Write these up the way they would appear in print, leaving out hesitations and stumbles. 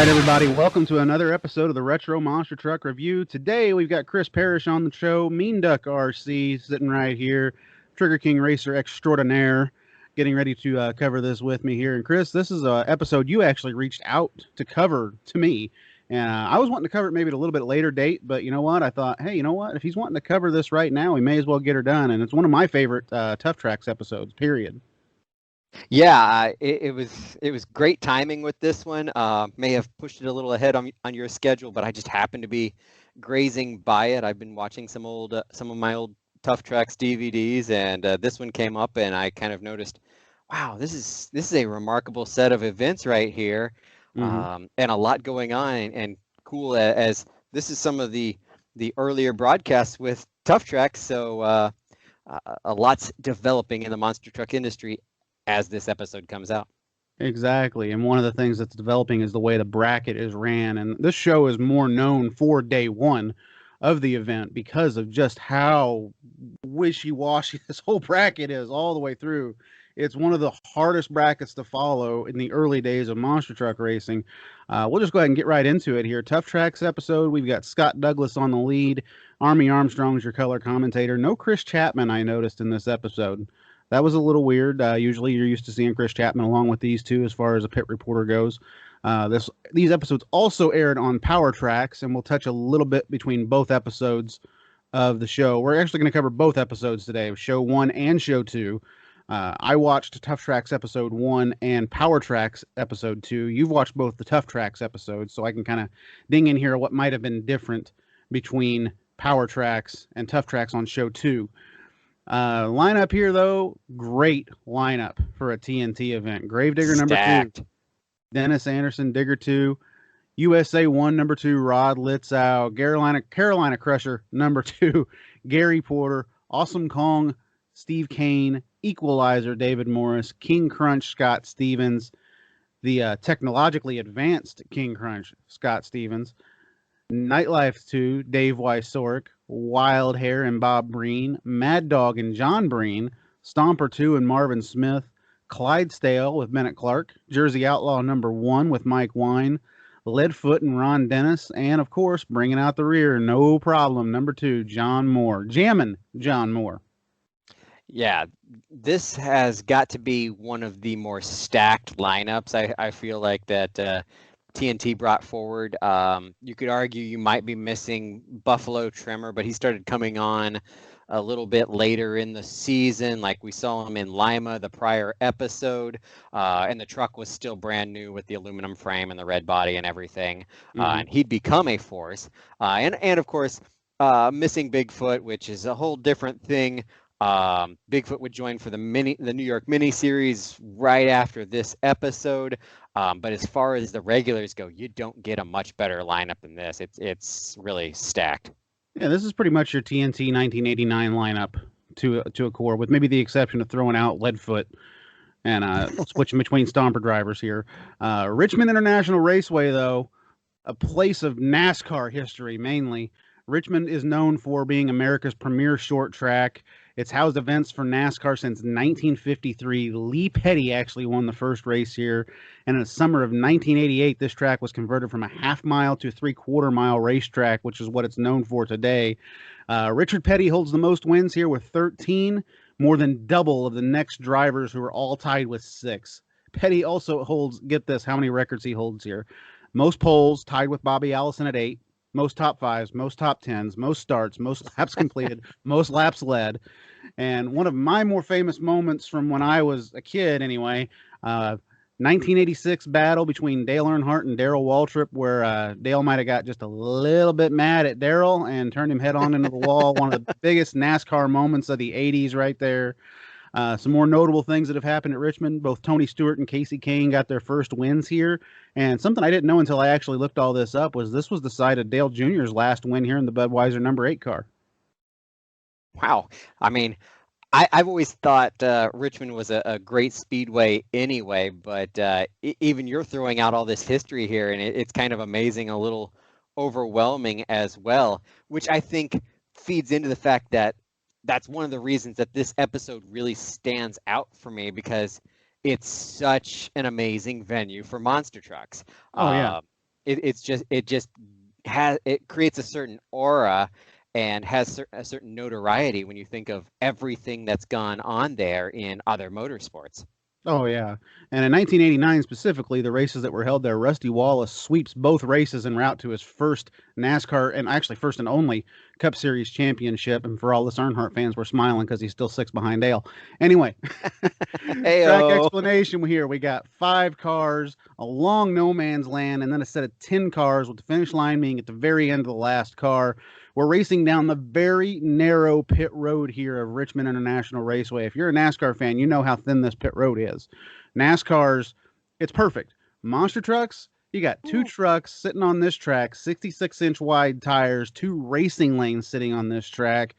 right, everybody, welcome to another episode of the Retro Monster Truck Review. Today, we've got Chris Parrish on the show, Mean Duck RC sitting right here, Trigger King Racer Extraordinaire, getting ready to cover this with me here. And Chris, this is an episode you actually reached out to cover to me. And I was wanting to cover it maybe at a little bit later date, but you know what? I thought, hey, you know what? If he's wanting to cover this right now, we may as well get her done. And it's one of my favorite Tough Tracks episodes, period. Yeah, it was great timing with this one. May have pushed it a little ahead on your schedule, but I just happened to be grazing by it. I've been watching some of my old Tough Tracks DVDs, and this one came up, and I kind of noticed, wow, this is a remarkable set of events right here, and a lot going on, and cool as this is some of the earlier broadcasts with Tough Tracks, so a lot's developing in the monster truck industry as this episode comes out. Exactly. And one of the things that's developing is the way the bracket is ran. And this show is more known for day one of the event because of just how wishy-washy this whole bracket is all the way through. It's one of the hardest brackets to follow in the early days of monster truck racing. We'll just go ahead and get right into it here. Tough Tracks episode, we've got Scott Douglas on the lead. Army Armstrong's your color commentator. No Chris Chapman, I noticed in this episode. That was a little weird. Usually you're used to seeing Chris Chapman along with these two as far as a pit reporter goes. These episodes also aired on Power Tracks, and we'll touch a little bit between both episodes of the show. We're actually going to cover both episodes today, show 1 and show 2. I watched Tough Tracks episode 1 and Power Tracks episode 2. You've watched both the Tough Tracks episodes, so I can kind of ding in here what might have been different between Power Tracks and Tough Tracks on show 2. Lineup here, though, great lineup for a TNT event. Gravedigger number 2, Dennis Anderson, Digger 2, USA 1, number 2, Rod Litzow, Carolina Crusher, number 2, Gary Porter, Awesome Kong, Steve Kane, Equalizer, David Morris, King Crunch, Scott Stevens, the technologically advanced King Crunch, Scott Stevens, Nightlife 2, Dave Wysorick, Wild Hair and Bob Breen, Mad Dog and John Breen, Stomper 2 and Marvin Smith, Clydesdale with Bennett Clark, Jersey Outlaw number 1 with Mike Wine, Leadfoot and Ron Dennis, and of course, bringing out the rear, no problem, number 2, John Moore. Jammin' John Moore. Yeah, this has got to be one of the more stacked lineups. I feel like that TNT brought forward. You could argue you might be missing Buffalo Trimmer, but he started coming on a little bit later in the season, like we saw him in Lima the prior episode, and the truck was still brand new with the aluminum frame and the red body and everything, and he'd become a force. And of course, missing Bigfoot, which is a whole different thing. Bigfoot would join for the New York mini series right after this episode. But as far as the regulars go, you don't get a much better lineup than this. It's really stacked. Yeah, this is pretty much your TNT 1989 lineup to a core, with maybe the exception of throwing out Leadfoot and switching between Stomper drivers here. Richmond International Raceway, though, a place of NASCAR history mainly. Richmond is known for being America's premier short track. It's housed events for NASCAR since 1953. Lee Petty actually won the first race here. And in the summer of 1988, this track was converted from a half-mile to a three-quarter-mile racetrack, which is what it's known for today. Richard Petty holds the most wins here with 13, more than double of the next drivers who are all tied with 6. Petty also holds, get this, how many records he holds here. Most poles, tied with Bobby Allison at 8. Most top 5s, most top 10s, most starts, most laps completed, most laps led. And one of my more famous moments from when I was a kid anyway, 1986 battle between Dale Earnhardt and Darrell Waltrip, where Dale might have got just a little bit mad at Darrell and turned him head on into the wall. One of the biggest NASCAR moments of the 80s right there. Some more notable things that have happened at Richmond. Both Tony Stewart and Casey Kane got their first wins here. And something I didn't know until I actually looked all this up was this was the site of Dale Jr.'s last win here in the Budweiser number 8 car. Wow. I mean, I've always thought Richmond was a great speedway anyway, but even you're throwing out all this history here, and it's kind of amazing, a little overwhelming as well, which I think feeds into the fact that that's one of the reasons that this episode really stands out for me, because it's such an amazing venue for monster trucks. Oh, yeah. it creates a certain aura and has a certain notoriety when you think of everything that's gone on there in other motorsports. Oh, yeah. And in 1989 specifically, the races that were held there, Rusty Wallace sweeps both races en route to his first NASCAR, and actually first and only Cup Series championship. And for all us Earnhardt fans, we're smiling because he's still 6 behind Dale. Anyway, track explanation here. We got 5 cars, a long no man's land, and then a set of 10 cars with the finish line being at the very end of the last car. We're racing down the very narrow pit road here of Richmond International Raceway. If you're a NASCAR fan, you know how thin this pit road is. NASCAR's, it's perfect. Monster trucks, you got 2 trucks sitting on this track, 66-inch wide tires, 2 racing lanes sitting on this track.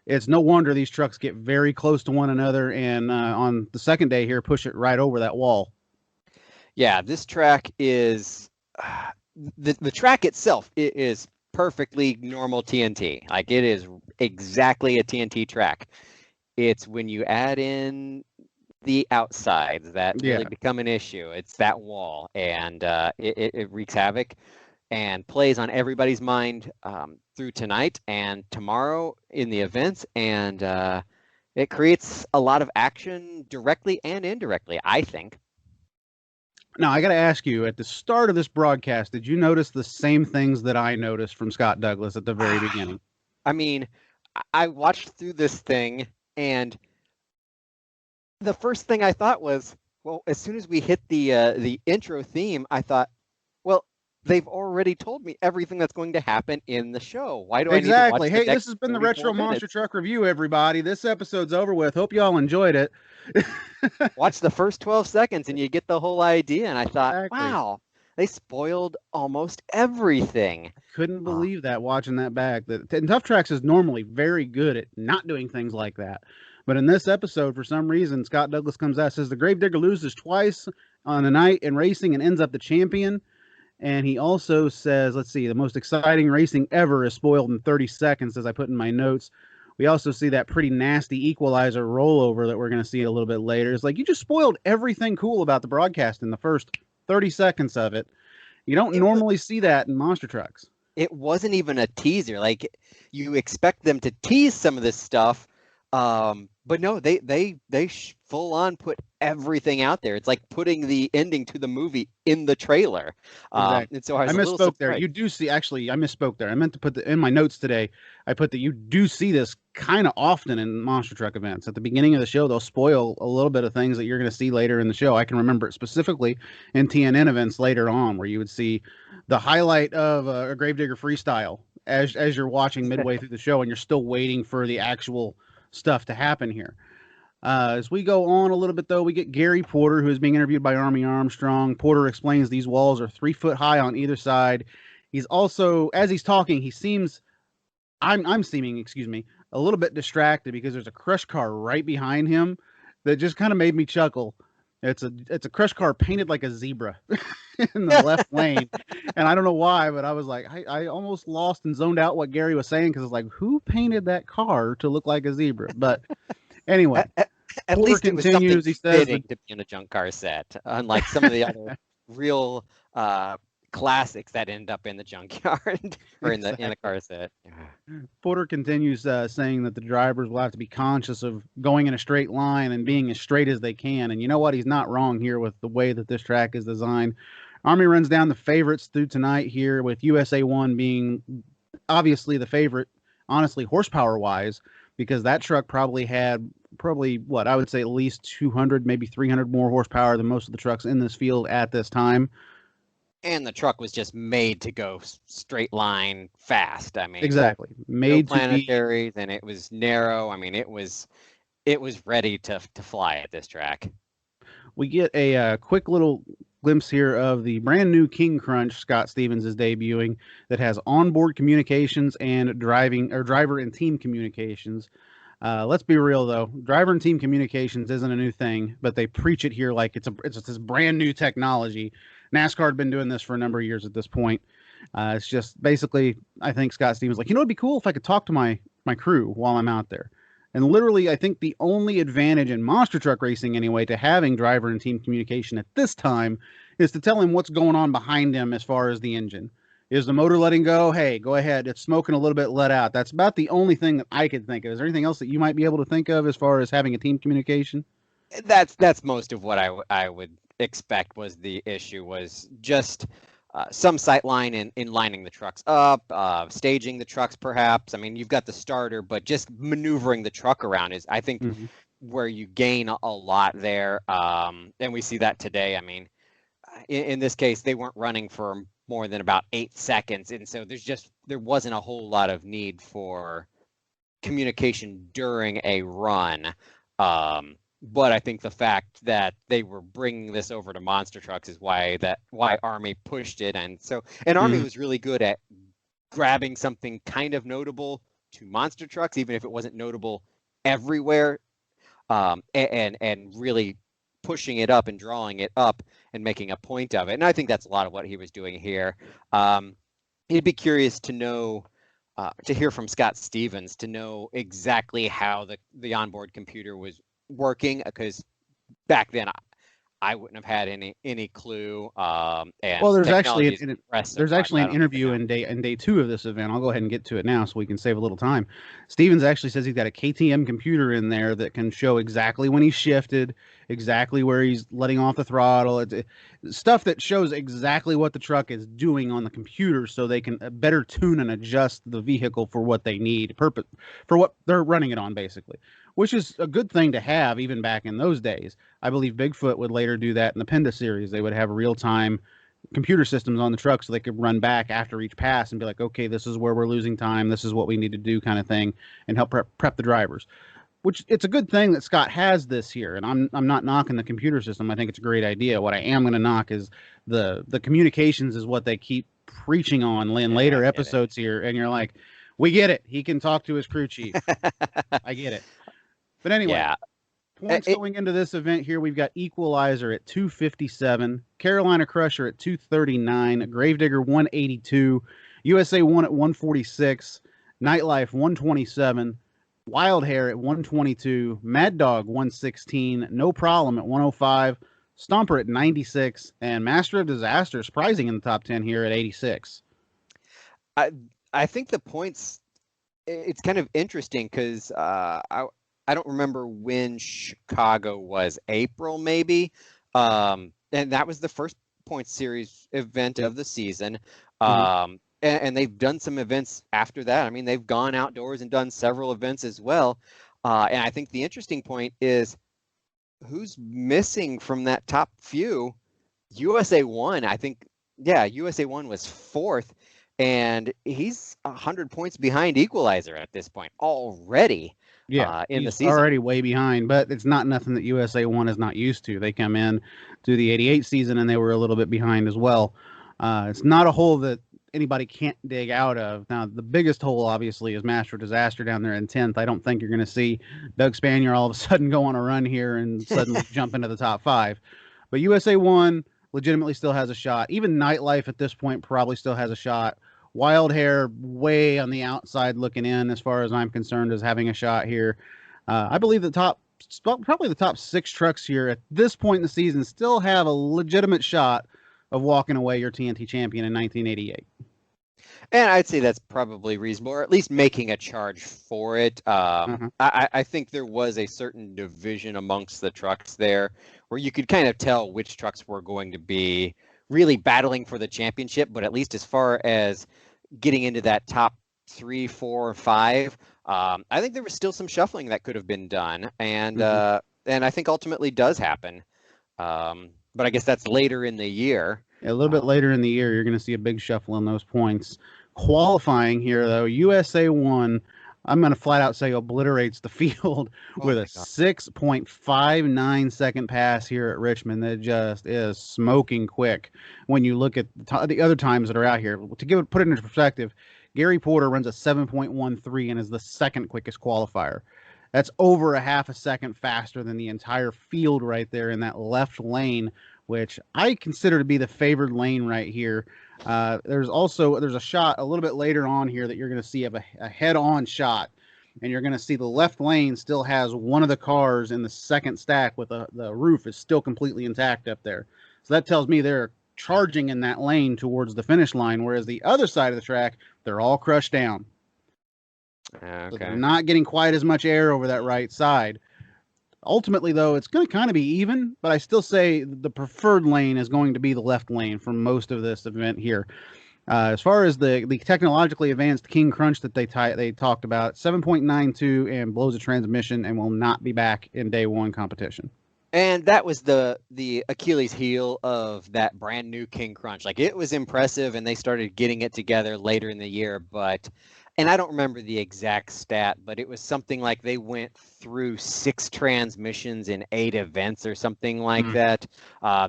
It's no wonder these trucks get very close to one another, and on the second day here, push it right over that wall. Yeah, this track is, the track itself is perfectly normal TNT. Like, it is exactly a TNT track. It's when you add in the outsides that really become an issue. It's that wall, and it wreaks havoc and plays on everybody's mind through tonight and tomorrow in the events, and it creates a lot of action directly and indirectly, I think. Now, I got to ask you, at the start of this broadcast, did you notice the same things that I noticed from Scott Douglas at the very beginning? I mean, I watched through this thing, and the first thing I thought was, well, as soon as we hit the intro theme, I thought, well, they've already told me everything that's going to happen in the show. Why do I need to watch Hey, this has been the Retro Monster Truck Review, everybody. This episode's over with. Hope you all enjoyed it. Watch the first 12 seconds and you get the whole idea. And I thought, wow, they spoiled almost everything. Couldn't believe that watching that back. And Tough Tracks is normally very good at not doing things like that. But in this episode, for some reason, Scott Douglas comes out and says the Gravedigger loses twice on a night in racing and ends up the champion. And he also says, let's see, the most exciting racing ever is spoiled in 30 seconds, as I put in my notes. We also see that pretty nasty equalizer rollover that we're going to see a little bit later. It's like, you just spoiled everything cool about the broadcast in the first 30 seconds of it. You don't normally see that in monster trucks. It wasn't even a teaser. Like, you expect them to tease some of this stuff. But no, they full on put everything out there. It's like putting the ending to the movie in the trailer. Exactly. And so I misspoke there. You do see, actually, I misspoke there. I meant to put in my notes today, I put that you do see this kind of often in monster truck events. At the beginning of the show, they'll spoil a little bit of things that you're going to see later in the show. I can remember it specifically in TNN events later on, where you would see the highlight of a Gravedigger freestyle as you're watching midway through the show, and you're still waiting for the actual stuff to happen here. As we go on a little bit, though, we get Gary Porter, who is being interviewed by Army Armstrong. Porter explains these walls are 3 foot high on either side. He's also, as he's talking, he seems, I'm seeming, excuse me, a little bit distracted because there's a crush car right behind him that just kind of made me chuckle. It's a crush car painted like a zebra in the left lane. And I don't know why, but I was like, I almost lost and zoned out what Gary was saying, because it's like, who painted that car to look like a zebra? But anyway, at least it was something he says, to be in a junk car set, unlike some of the other real classics that end up in the junkyard or in the car set. Porter continues saying that the drivers will have to be conscious of going in a straight line and being as straight as they can. And you know what? He's not wrong here with the way that this track is designed. Army runs down the favorites through tonight here, with USA 1 being obviously the favorite, honestly, horsepower-wise, because that truck probably had what I would say at least 200, maybe 300 more horsepower than most of the trucks in this field at this time. And the truck was just made to go straight line fast. I mean, exactly, made no planetaries, and it was narrow. I mean, it was ready to fly at this track. We get a quick little glimpse here of the brand new King Crunch Scott Stevens is debuting, that has onboard communications and driver and team communications. Let's be real, though. Driver and team communications isn't a new thing, but they preach it here like it's this brand new technology. NASCAR had been doing this for a number of years at this point. It's just basically, I think Scott Stevens like, it'd be cool if I could talk to my crew while I'm out there. And literally, I think the only advantage in monster truck racing, anyway, to having driver and team communication at this time is to tell him what's going on behind him as far as the engine. Is the motor letting go? Hey, go ahead. It's smoking a little bit, let out. That's about the only thing that I could think of. Is there anything else that you might be able to think of as far as having a team communication? That's most of what I would expect was the issue, was just some sight line in lining the trucks up, staging the trucks perhaps. I mean, you've got the starter, but just maneuvering the truck around is, I think, where you gain a lot there. And we see that today. I mean, in this case, they weren't running for more than about 8 seconds. And so there wasn't a whole lot of need for communication during a run. But I think the fact that they were bringing this over to monster trucks is why Army pushed it. And Army was really good at grabbing something kind of notable to monster trucks, even if it wasn't notable everywhere, and really pushing it up and drawing it up and making a point of it. And I think that's a lot of what he was doing here. He'd be curious to know, to hear from Scott Stevens, to know exactly how the onboard computer was working, because back then I wouldn't have had any clue. And well, there's actually an interview in day 2 of this event. I'll go ahead and get to it now so we can save a little time. Stevens actually says he's got a KTM computer in there that can show exactly when he's shifted, exactly where he's letting off the throttle. It's stuff that shows exactly what the truck is doing on the computer, so they can better tune and adjust the vehicle for what they need, for what they're running it on, basically. Which is a good thing to have even back in those days. I believe Bigfoot would later do that in the Penda series. They would have real-time computer systems on the truck so they could run back after each pass and be like, okay, this is where we're losing time, this is what we need to do, kind of thing, and help prep the drivers. Which, it's a good thing that Scott has this here, and I'm not knocking the computer system. I think it's a great idea. What I am going to knock is the communications is what they keep preaching on in later episodes here, and you're like, we get it. He can talk to his crew chief. I get it. But anyway, points going into this event here, we've got Equalizer at 257, Carolina Crusher at 239, Gravedigger 182, USA 1 at 146, Nightlife 127, Wild Hair at 122, Mad Dog 116, No Problem at 105, Stomper at 96, and Master of Disaster surprising in the top 10 here at 86. I think the points, it's kind of interesting because I don't remember when Chicago was, April maybe, and that was the first point series event of the season. And they've done some events after that. I mean, they've gone outdoors and done several events as well. And I think the interesting point is who's missing from that top few. USA 1, I think, USA 1 was 4th, and he's 100 points behind Equalizer at this point already. In the season, already way behind, but it's not nothing that USA 1 is not used to. They come in to the 88 season and they were a little bit behind as well. It's not a hole that anybody can't dig out of. Now, the biggest hole, obviously, is Master Disaster down there in 10th. I don't think you're going to see Doug Spanier all of a sudden go on a run here and suddenly jump into the top 5. But USA 1 legitimately still has a shot. Even Nightlife at this point probably still has a shot. Wild Hair way on the outside looking in, as far as I'm concerned, is having a shot here. I believe probably the top 6 trucks here at this point in the season still have a legitimate shot of walking away your TNT champion in 1988. And I'd say that's probably reasonable, or at least making a charge for it. I think there was a certain division amongst the trucks there where you could kind of tell which trucks were going to be really battling for the championship, but at least as far as getting into that top 3, 4, 5, I think there was still some shuffling that could have been done, and I think ultimately does happen. But I guess that's later in the year. A little bit later in the year, you're going to see a big shuffle in those points. Qualifying here, though, USA 1, I'm going to flat out say obliterates the field with a 6.59 second pass here at Richmond. That just is smoking quick when you look at the other times that are out here. To put it into perspective, Gary Porter runs a 7.13 and is the second quickest qualifier. That's over a half a second faster than the entire field right there in that left lane, which I consider to be the favored lane right here. There's a shot a little bit later on here that you're going to see of a head-on shot, and you're going to see the left lane still has one of the cars in the second stack with the roof is still completely intact up there. So that tells me they're charging in that lane towards the finish line, whereas the other side of the track, they're all crushed down. Okay. So they're not getting quite as much air over that right side. Ultimately, though, it's going to kind of be even, but I still say the preferred lane is going to be the left lane for most of this event here. As far as the technologically advanced King Crunch that they talked about, 7.92 and blows a transmission and will not be back in day one competition. And that was the Achilles heel of that brand new King Crunch. Like, it was impressive, and they started getting it together later in the year. And I don't remember the exact stat, but it was something like they went through 6 transmissions in 8 events or something like that.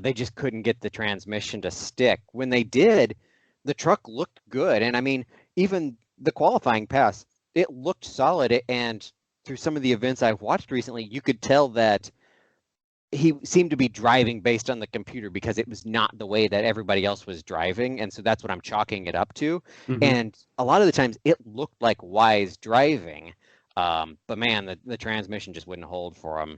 They just couldn't get the transmission to stick. When they did, the truck looked good. And I mean, even the qualifying pass, it looked solid. And through some of the events I've watched recently, you could tell that he seemed to be driving based on the computer because it was not the way that everybody else was driving. And so that's what I'm chalking it up to. And a lot of the times it looked like wise driving. But man, the transmission just wouldn't hold for him.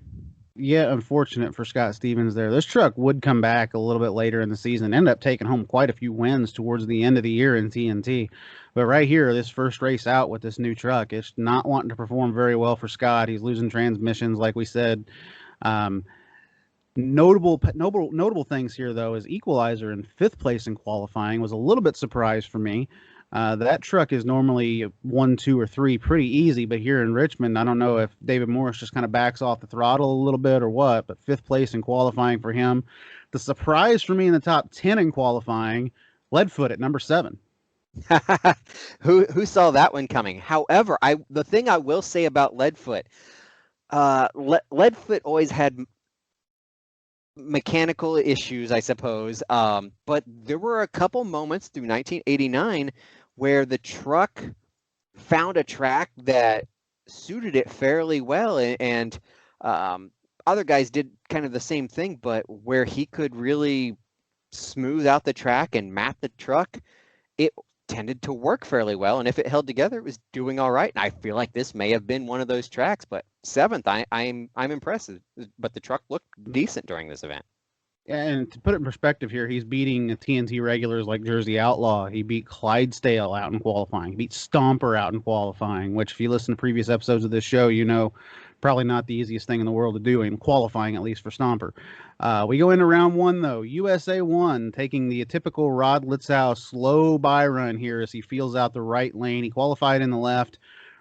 Yeah, unfortunate for Scott Stevens there. This truck would come back a little bit later in the season, end up taking home quite a few wins towards the end of the year in TNT. But right here, this first race out with this new truck, it's not wanting to perform very well for Scott. He's losing transmissions, like we said. Notable things here, though, is Equalizer in 5th place in qualifying was a little bit surprised for me. That truck is normally 1, 2, or 3 pretty easy, but here in Richmond, I don't know if David Morris just kind of backs off the throttle a little bit or what, but 5th place in qualifying for him. The surprise for me in the top 10 in qualifying, Leadfoot at number 7. Who saw that one coming? However, the thing I will say about Leadfoot, Leadfoot always had mechanical issues, I suppose, but there were a couple moments through 1989 where the truck found a track that suited it fairly well, and other guys did kind of the same thing, but where he could really smooth out the track and map the truck, it tended to work fairly well, and if it held together, it was doing all right. And I feel like this may have been one of those tracks, but 7th, I'm impressed. But the truck looked decent during this event. And to put it in perspective here, he's beating TNT regulars like Jersey Outlaw. He beat Clydesdale out in qualifying. He beat Stomper out in qualifying, which if you listen to previous episodes of this show, you know probably not the easiest thing in the world to do in qualifying, at least for Stomper. We go into round 1, though. USA 1 taking the typical Rod Litzau slow by run here as he feels out the right lane. He qualified in the left,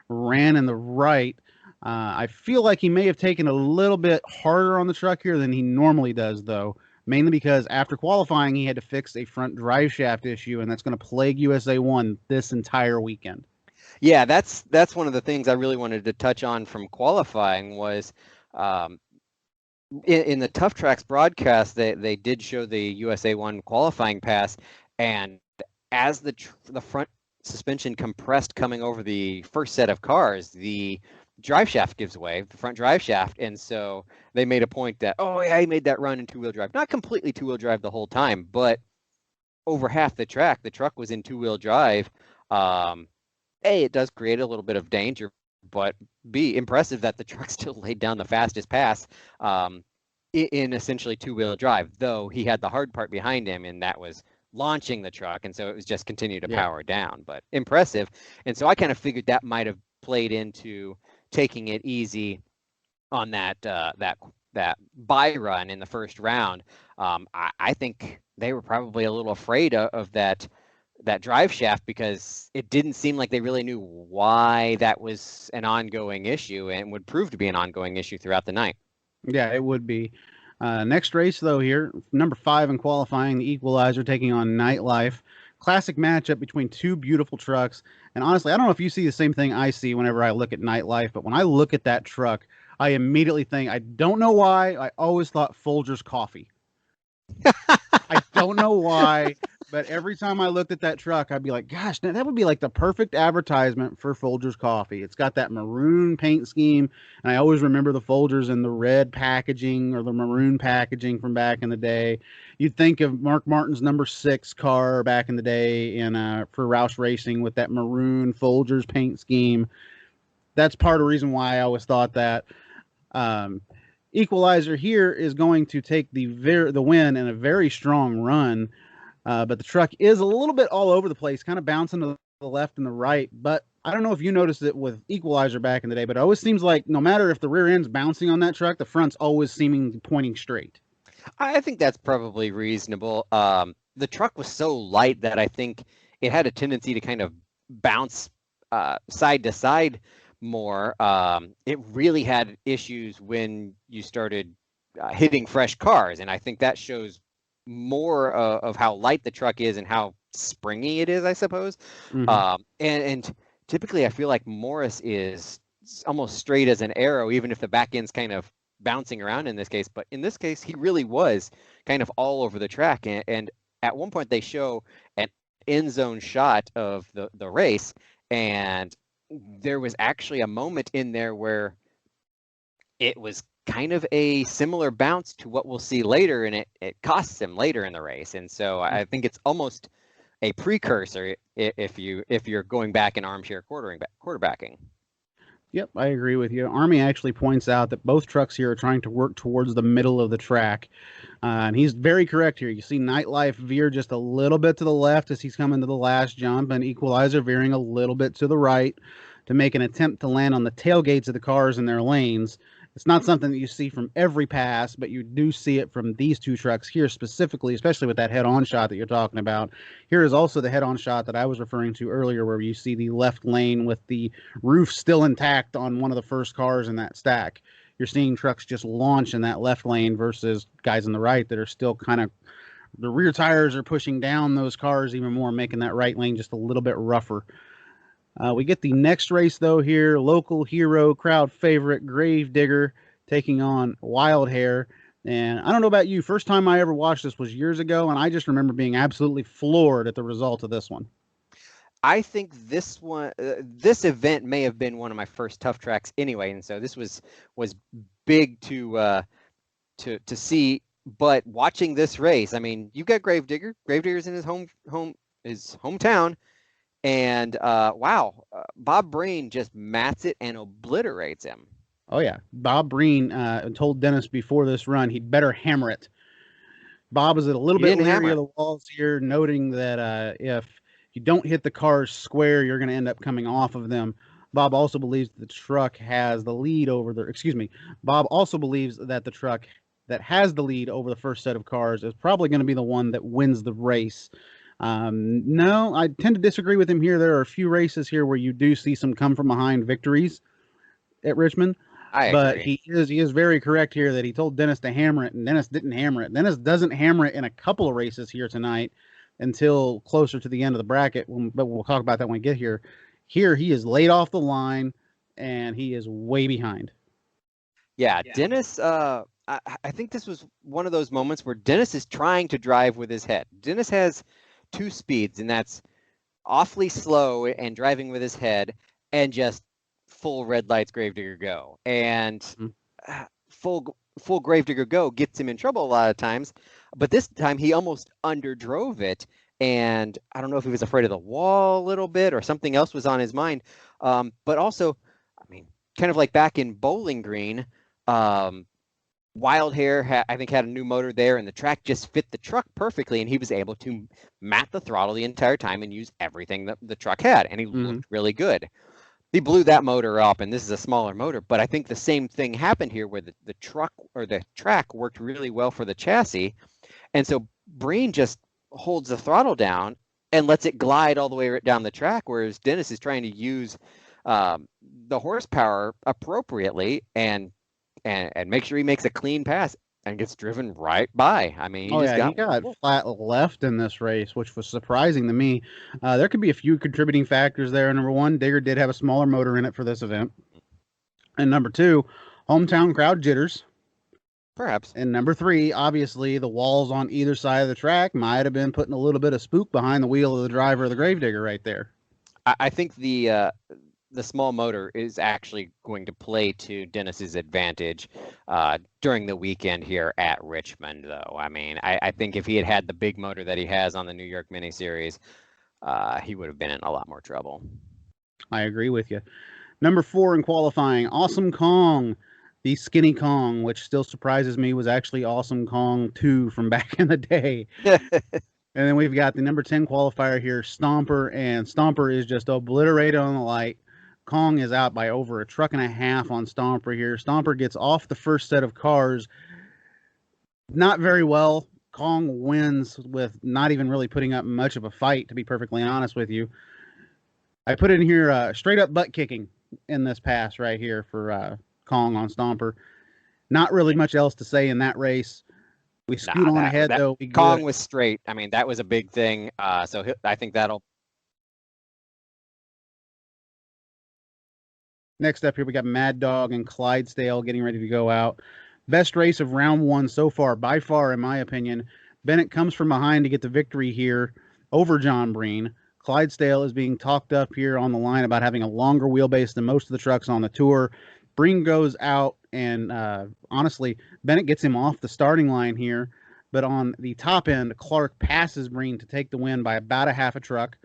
ran in the right. I feel like he may have taken a little bit harder on the truck here than he normally does, though, mainly because after qualifying, he had to fix a front drive shaft issue, and that's going to plague USA 1 this entire weekend. Yeah, that's one of the things I really wanted to touch on from qualifying was in the Tough Tracks broadcast, they did show the USA 1 qualifying pass, and as the front suspension compressed coming over the first set of cars, the drive shaft gives way, the front drive shaft, and so they made a point that, oh yeah, he made that run in 2-wheel drive. Not completely 2-wheel drive the whole time, but over half the track, the truck was in 2-wheel drive. A, it does create a little bit of danger, but B, impressive that the truck still laid down the fastest pass in essentially 2-wheel drive, though he had the hard part behind him, and that was launching the truck, and so it was just continue to power down, but impressive. And so I kind of figured that might have played into taking it easy on that buy run in the first round. I think they were probably a little afraid of that drive shaft because it didn't seem like they really knew why that was an ongoing issue and would prove to be an ongoing issue throughout the night. Yeah, it would be. Next race, though, here, number 5 in qualifying, the Equalizer taking on Nightlife. Classic matchup between 2 beautiful trucks. And honestly, I don't know if you see the same thing I see whenever I look at Nightlife, but when I look at that truck, I immediately think, I don't know why, I always thought Folgers coffee. I don't know why, but every time I looked at that truck, I'd be like, gosh, that would be like the perfect advertisement for Folgers coffee. It's got that maroon paint scheme, and I always remember the Folgers in the red packaging or the maroon packaging from back in the day. You'd think of Mark Martin's number 6 car back in the day for Roush Racing with that maroon Folgers paint scheme. That's part of the reason why I always thought that. Equalizer here is going to take the win in a very strong run, but the truck is a little bit all over the place, kind of bouncing to the left and the right. But I don't know if you noticed it with Equalizer back in the day, but it always seems like no matter if the rear end's bouncing on that truck, the front's always seeming pointing straight. I think that's probably reasonable. The truck was so light that I think it had a tendency to kind of bounce side to side more. It really had issues when you started hitting fresh cars, and I think that shows more of how light the truck is and how springy it is, I suppose. And typically, I feel like Morris is almost straight as an arrow, even if the back end's kind of bouncing around in this case. But in this case, he really was kind of all over the track. And at one point, they show an end zone shot of the race, and there was actually a moment in there where it was kind of a similar bounce to what we'll see later, and it costs him later in the race. And so I think it's almost a precursor if you're going back in armchair quarterbacking. Yep, I agree with you. Army actually points out that both trucks here are trying to work towards the middle of the track. And he's very correct here. You see Nightlife veer just a little bit to the left as he's coming to the last jump, and Equalizer veering a little bit to the right to make an attempt to land on the tailgates of the cars in their lanes. It's not something that you see from every pass, but you do see it from these two trucks here specifically, especially with that head-on shot that you're talking about. Here is also the head-on shot that I was referring to earlier, where you see the left lane with the roof still intact on one of the first cars in that stack. You're seeing trucks just launch in that left lane versus guys on the right that are still kind of, the rear tires are pushing down those cars even more, making that right lane just a little bit rougher. We get the next race, though, here. Local hero, crowd favorite, Gravedigger taking on Wild Hair. And I don't know about you. First time I ever watched this was years ago, and I just remember being absolutely floored at the result of this one. I think this event may have been one of my first tough tracks anyway, and so this was big to see. But watching this race, I mean, you've got Gravedigger. Gravedigger's in his hometown. And wow, Bob Breen just mats it and obliterates him. Oh, yeah. Bob Breen told Dennis before this run he'd better hammer it. Bob is a little bit leery of the walls here, noting that if you don't hit the cars square, you're going to end up coming off of them. Bob also believes the truck has the lead over the, Bob also believes that the truck that has the lead over the first set of cars is probably going to be the one that wins the race. No, I tend to disagree with him here. There are a few races here where you do see some come from behind victories at Richmond. But he is very correct here that he told Dennis to hammer it, and Dennis didn't hammer it. Dennis doesn't hammer it in a couple of races here tonight until closer to the end of the bracket, but we'll talk about that when we get here. Here he is laid off the line, and he is way behind. Yeah. Dennis, I think this was one of those moments where Dennis is trying to drive with his head. Dennis has two speeds, and that's awfully slow and driving with his head, and just full red lights Gravedigger go. And full Gravedigger go gets him in trouble a lot of times, but this time he almost underdrove it, and I don't know if he was afraid of the wall a little bit or something else was on his mind. But also, I mean, kind of like back in Bowling Green, Wild Hair, I think, had a new motor there, and the track just fit the truck perfectly, and he was able to mat the throttle the entire time and use everything that the truck had, and he looked really good. He blew that motor up, and this is a smaller motor, but I think the same thing happened here where the truck or the track worked really well for the chassis, and so Breen just holds the throttle down and lets it glide all the way right down the track, whereas Dennis is trying to use the horsepower appropriately and make sure he makes a clean pass and gets driven right by. I mean, he got flat left in this race, which was surprising to me. There could be a few contributing factors there. Number one, Digger did have a smaller motor in it for this event. And number two, hometown crowd jitters. Perhaps. And number three, obviously, the walls on either side of the track might have been putting a little bit of spook behind the wheel of the driver of the Gravedigger right there. I think the small motor is actually going to play to Dennis's advantage during the weekend here at Richmond, though. I mean, I think if he had the big motor that he has on the New York Mini Series, he would have been in a lot more trouble. I agree with you. Number 4 in qualifying, Awesome Kong. the Skinny Kong, which still surprises me, was actually Awesome Kong 2 from back in the day. And then we've got the number 10 qualifier here, Stomper, and Stomper is just obliterated on the light. Kong is out by over a truck and a half on Stomper here. Stomper gets off the first set of cars not very well. Kong wins with not even really putting up much of a fight, to be perfectly honest with you. I put in here straight up butt kicking in this pass right here for Kong on Stomper. Not really much else to say in that race. We scoot on ahead, though. Kong was straight. I mean, that was a big thing. So I think that'll. Next up here, we got Mad Dog and Clydesdale getting ready to go out. Best race of round one so far, by far, in my opinion. Bennett comes from behind to get the victory here over John Breen. Clydesdale is being talked up here on the line about having a longer wheelbase than most of the trucks on the tour. Breen goes out, and honestly, Bennett gets him off the starting line here. But on the top end, Clark passes Breen to take the win by about a half a truck.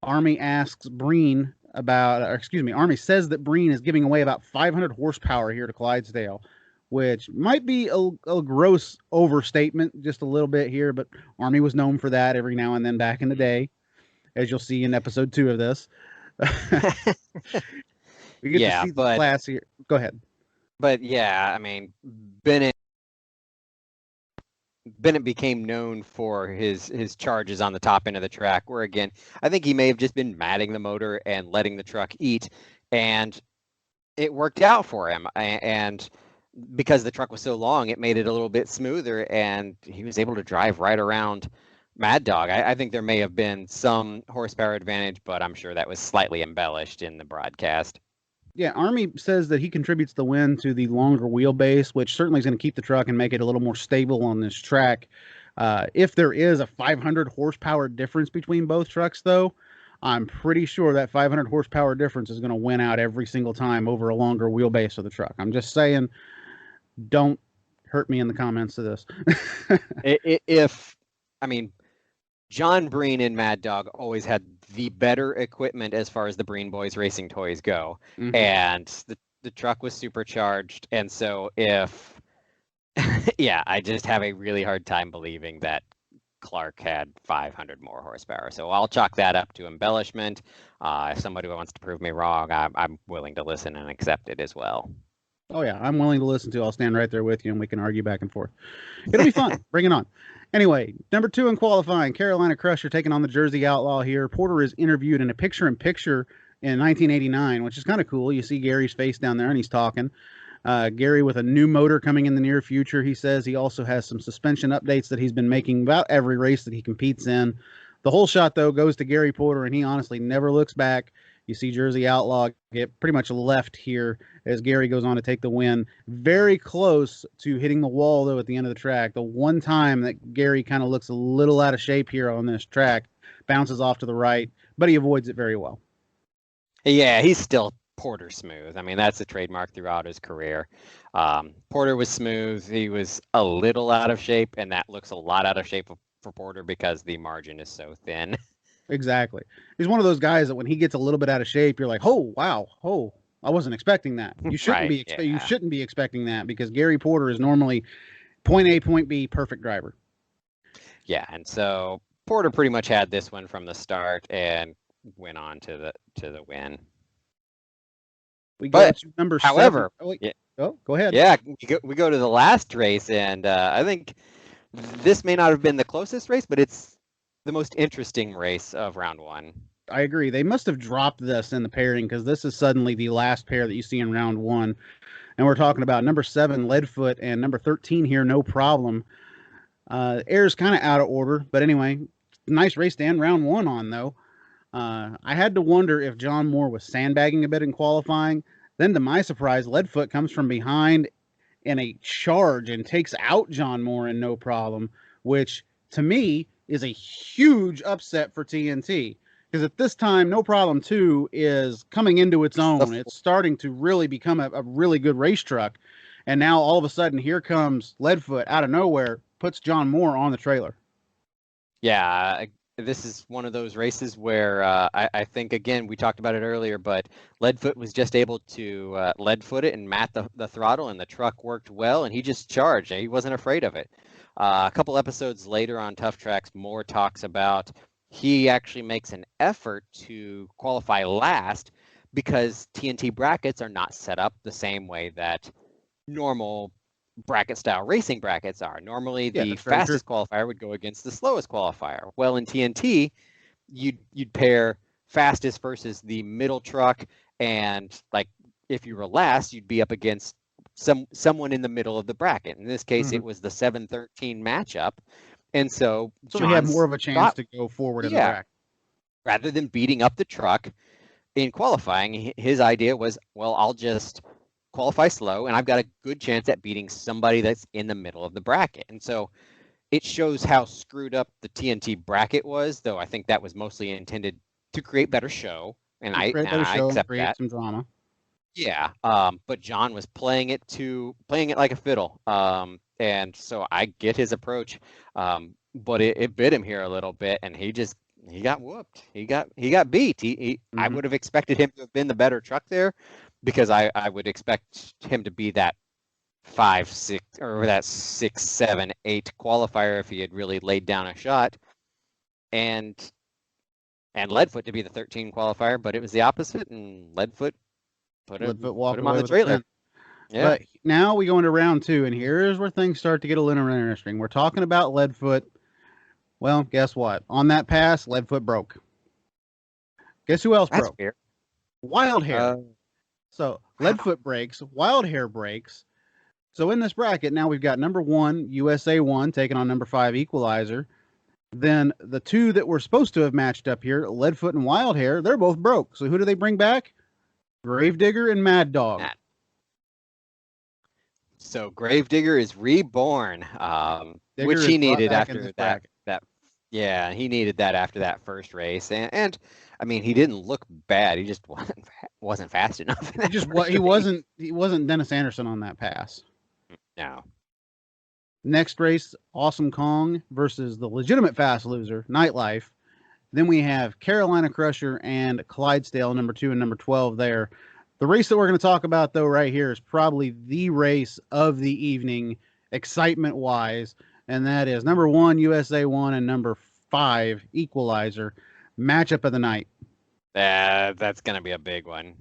Army asks Breen Army says that Breen is giving away about 500 horsepower here to Clydesdale, which might be a gross overstatement just a little bit here, but Army was known for that every now and then back in the day, as you'll see in episode 2 of this. We get to see the class here. Go ahead. But yeah, I mean, Bennett became known for his charges on the top end of the track, where again, I think he may have just been matting the motor and letting the truck eat, and it worked out for him. And because the truck was so long, it made it a little bit smoother, and he was able to drive right around Mad Dog. I think there may have been some horsepower advantage, but I'm sure that was slightly embellished in the broadcast. Yeah, Army says that he contributes the win to the longer wheelbase, which certainly is going to keep the truck and make it a little more stable on this track. If there is a 500 horsepower difference between both trucks, though, I'm pretty sure that 500 horsepower difference is going to win out every single time over a longer wheelbase of the truck. I'm just saying, don't hurt me in the comments to this. John Breen and Mad Dog always had the better equipment as far as the Breen Boys racing toys go. Mm-hmm. And the truck was supercharged. And so I just have a really hard time believing that Clark had 500 more horsepower. So I'll chalk that up to embellishment. If somebody wants to prove me wrong, I'm willing to listen and accept it as well. Oh, yeah, I'm willing to listen to. I'll stand right there with you, and we can argue back and forth. It'll be fun. Bring it on. Anyway, number 2 in qualifying, Carolina Crusher taking on the Jersey Outlaw here. Porter is interviewed in a picture-in-picture in 1989, which is kind of cool. You see Gary's face down there, and he's talking. Gary with a new motor coming in the near future. He says he also has some suspension updates that he's been making about every race that he competes in. The whole shot, though, goes to Gary Porter, and he honestly never looks back. You see Jersey Outlaw get pretty much left here as Gary goes on to take the win. Very close to hitting the wall, though, at the end of the track. The one time that Gary kind of looks a little out of shape here on this track, bounces off to the right, but he avoids it very well. Yeah, he's still Porter smooth. I mean, that's a trademark throughout his career. Porter was smooth. He was a little out of shape, and that looks a lot out of shape for Porter because the margin is so thin. Exactly. He's one of those guys that when he gets a little bit out of shape, you're like, oh, wow. Oh, I wasn't expecting that. You shouldn't You shouldn't be expecting that because Gary Porter is normally point A, point B, perfect driver. Yeah, and so Porter pretty much had this one from the start and went on to the win. We go to number 7. Oh, go ahead. Yeah, we go to the last race, and I think this may not have been the closest race, but it's the most interesting race of round 1. I agree. They must have dropped this in the pairing because this is suddenly the last pair that you see in round 1. And we're talking about number 7, Leadfoot, and number 13 here, No Problem. Air's kind of out of order, but anyway, nice race to end round 1 on, though. I had to wonder if John Moore was sandbagging a bit in qualifying. Then, to my surprise, Leadfoot comes from behind in a charge and takes out John Moore in No Problem, which, to me, is a huge upset for TNT. Because at this time, No Problem 2 is coming into its own. It's starting to really become a really good race truck. And now, all of a sudden, here comes Leadfoot out of nowhere, puts John Moore on the trailer. Yeah, this is one of those races where I think, again, we talked about it earlier, but Leadfoot was just able to leadfoot it and mat the throttle, and the truck worked well, and he just charged. He wasn't afraid of it. A couple episodes later on Tough Tracks, Moore talks about he actually makes an effort to qualify last because TNT brackets are not set up the same way that normal bracket style racing brackets are. Normally the fastest qualifier would go against the slowest qualifier. Well, in TNT, you'd pair fastest versus the middle truck, and like if you were last, you'd be up against someone in the middle of the bracket. In this case, it was the 7-13 matchup, and so we had more of a chance to go forward in the bracket. Rather than beating up the truck in qualifying, his idea was, well, I'll just qualify slow, and I've got a good chance at beating somebody that's in the middle of the bracket. And so it shows how screwed up the TNT bracket was, though I think that was mostly intended to create better show, and I accept that. Some drama. Yeah, but John was playing it like a fiddle, and so I get his approach, but it bit him here a little bit, and he got whooped. He got beat. I would have expected him to have been the better truck there, because I would expect him to be that 5, 6, or that 6, 7, 8 qualifier if he had really laid down a shot, and Leadfoot to be the 13 qualifier, but it was the opposite, and Leadfoot put him on the trailer. Yeah. But now we go into round 2, and here's where things start to get a little interesting. We're talking about Leadfoot. Well, guess what? On that pass, Leadfoot broke. Guess who else broke? Fair. Wild Hair. So Leadfoot breaks, Wild Hair breaks. So in this bracket, now we've got number 1, USA 1, taking on number 5, Equalizer. Then the two that were supposed to have matched up here, Leadfoot and Wild Hair, they're both broke. So who do they bring back? Gravedigger and Mad Dog. So Gravedigger is reborn, which he needed after that. Yeah, he needed that after that first race, and I mean, he didn't look bad. He just wasn't fast enough. He wasn't Dennis Anderson on that pass. No. Next race, Awesome Kong versus the legitimate fast loser, Nightlife. Then we have Carolina Crusher and Clydesdale, number 2 and number 12 there. The race that we're going to talk about, though, right here is probably the race of the evening, excitement-wise, and that is number 1, USA 1, and number 5, Equalizer, matchup of the night. That's going to be a big one.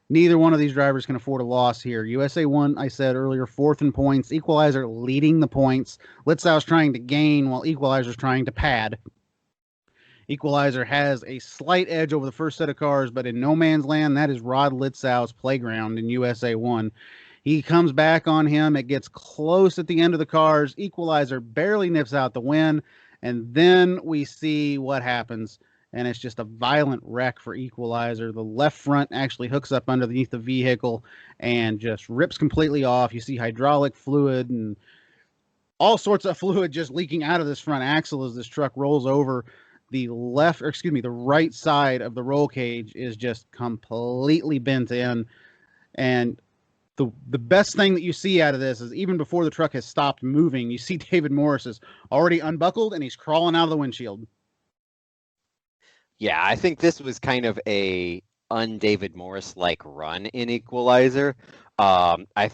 Neither one of these drivers can afford a loss here. USA 1, I said earlier, 4th in points. Equalizer leading the points. Litzau's trying to gain while Equalizer's trying to pad. Equalizer has a slight edge over the first set of cars, but in no man's land, that is Rod Litzau's playground in USA 1. He comes back on him. It gets close at the end of the cars. Equalizer barely nips out the win, and then we see what happens, and it's just a violent wreck for Equalizer. The left front actually hooks up underneath the vehicle and just rips completely off. You see hydraulic fluid and all sorts of fluid just leaking out of this front axle as this truck rolls over. The right side of the roll cage is just completely bent in. And the best thing that you see out of this is even before the truck has stopped moving, you see David Morris is already unbuckled and he's crawling out of the windshield. Yeah, I think this was kind of a un-David Morris-like run in Equalizer. I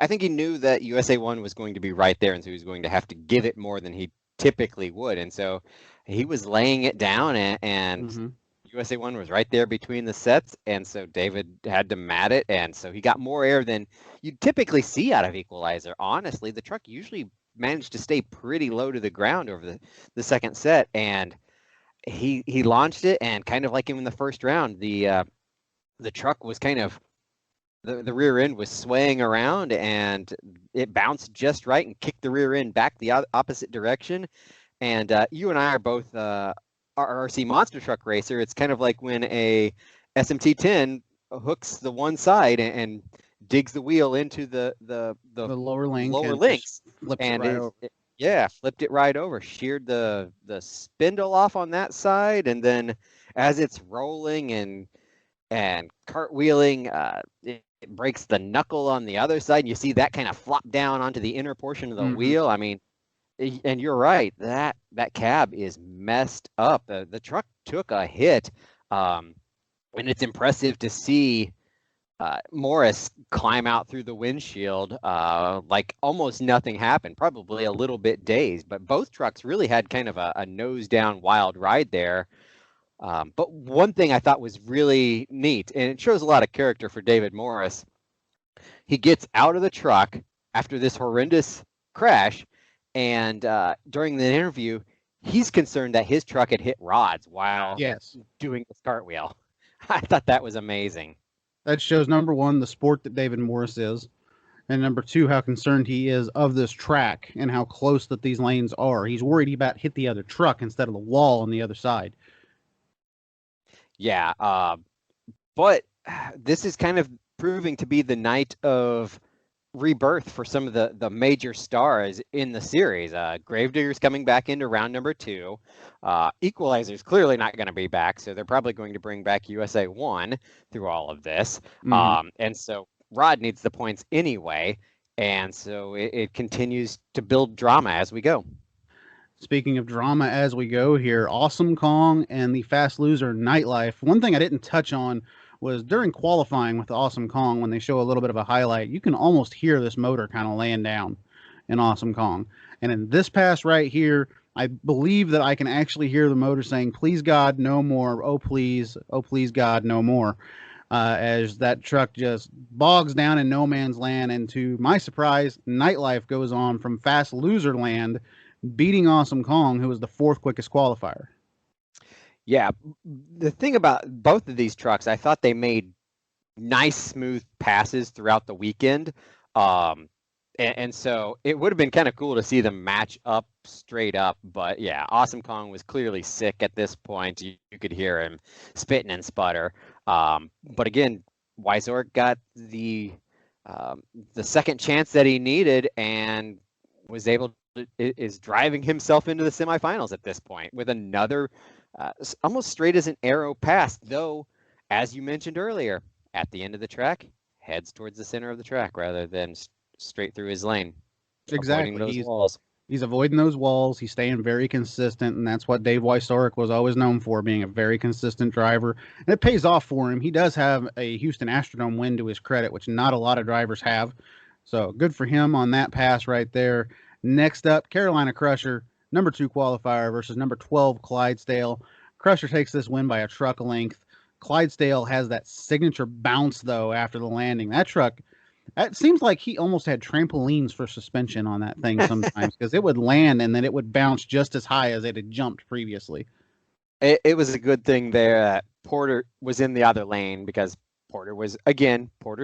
think he knew that USA 1 was going to be right there, and so he was going to have to give it more than he typically would. And so he was laying it down, and USA 1 was right there between the sets, and so David had to mat it, and so he got more air than you'd typically see out of Equalizer. Honestly, the truck usually managed to stay pretty low to the ground over the second set, and he launched it, and kind of like him in the first round, the truck was kind of the rear end was swaying around, and it bounced just right and kicked the rear end back the opposite direction. And you and I are both RC monster truck racer. It's kind of like when a SMT-10 hooks the one side and digs the wheel into the lower links, and flipped it right over, sheared the spindle off on that side, and then as it's rolling and cartwheeling, it breaks the knuckle on the other side, and you see that kind of flop down onto the inner portion of the wheel. I mean, And you're right. That cab is messed up. The truck took a hit, and it's impressive to see Morris climb out through the windshield like almost nothing happened. Probably a little bit dazed, but both trucks really had kind of a nose down wild ride there. But one thing I thought was really neat, and it shows a lot of character for David Morris. He gets out of the truck after this horrendous crash, and during the interview, he's concerned that his truck had hit rods while doing this cartwheel. I thought that was amazing. That shows, number one, the sport that David Morris is, and number two, how concerned he is of this track and how close that these lanes are. He's worried he about hit the other truck instead of the wall on the other side. Yeah, but this is kind of proving to be the night of rebirth for some of the major stars in the series. Gravedigger's coming back into round number 2. Equalizer's clearly not going to be back, so they're probably going to bring back USA 1 through all of this. And so Rod needs the points anyway, and so it continues to build drama as we go. Speaking of drama as we go here, Awesome Kong and the Fast Loser Nightlife. One thing I didn't touch on was during qualifying with Awesome Kong, when they show a little bit of a highlight, you can almost hear this motor kind of laying down in Awesome Kong. And in this pass right here, I believe that I can actually hear the motor saying, "Please God, no more. Oh, please God, no more." As that truck just bogs down in no man's land. And to my surprise, Nightlife goes on from Fast Loser land, beating Awesome Kong, who was the 4th quickest qualifier. Yeah, the thing about both of these trucks, I thought they made nice, smooth passes throughout the weekend. And so it would have been kind of cool to see them match up straight up. But yeah, Awesome Kong was clearly sick at this point. You could hear him spitting and sputter. But again, Wysork got the second chance that he needed and was able to, is driving himself into the semifinals at this point with another almost straight as an arrow pass, though, as you mentioned earlier, at the end of the track, heads towards the center of the track rather than straight through his lane. Exactly. He's avoiding those walls. He's staying very consistent, and that's what Dave Wysork was always known for, being a very consistent driver. And it pays off for him. He does have a Houston Astrodome win to his credit, which not a lot of drivers have. So good for him on that pass right there. Next up, Carolina Crusher, number 2 qualifier versus number 12 Clydesdale. Crusher takes this win by a truck length. Clydesdale has that signature bounce, though, after the landing. That truck, it seems like he almost had trampolines for suspension on that thing sometimes, because it would land and then it would bounce just as high as it had jumped previously. It was a good thing there that Porter was in the other lane, because Porter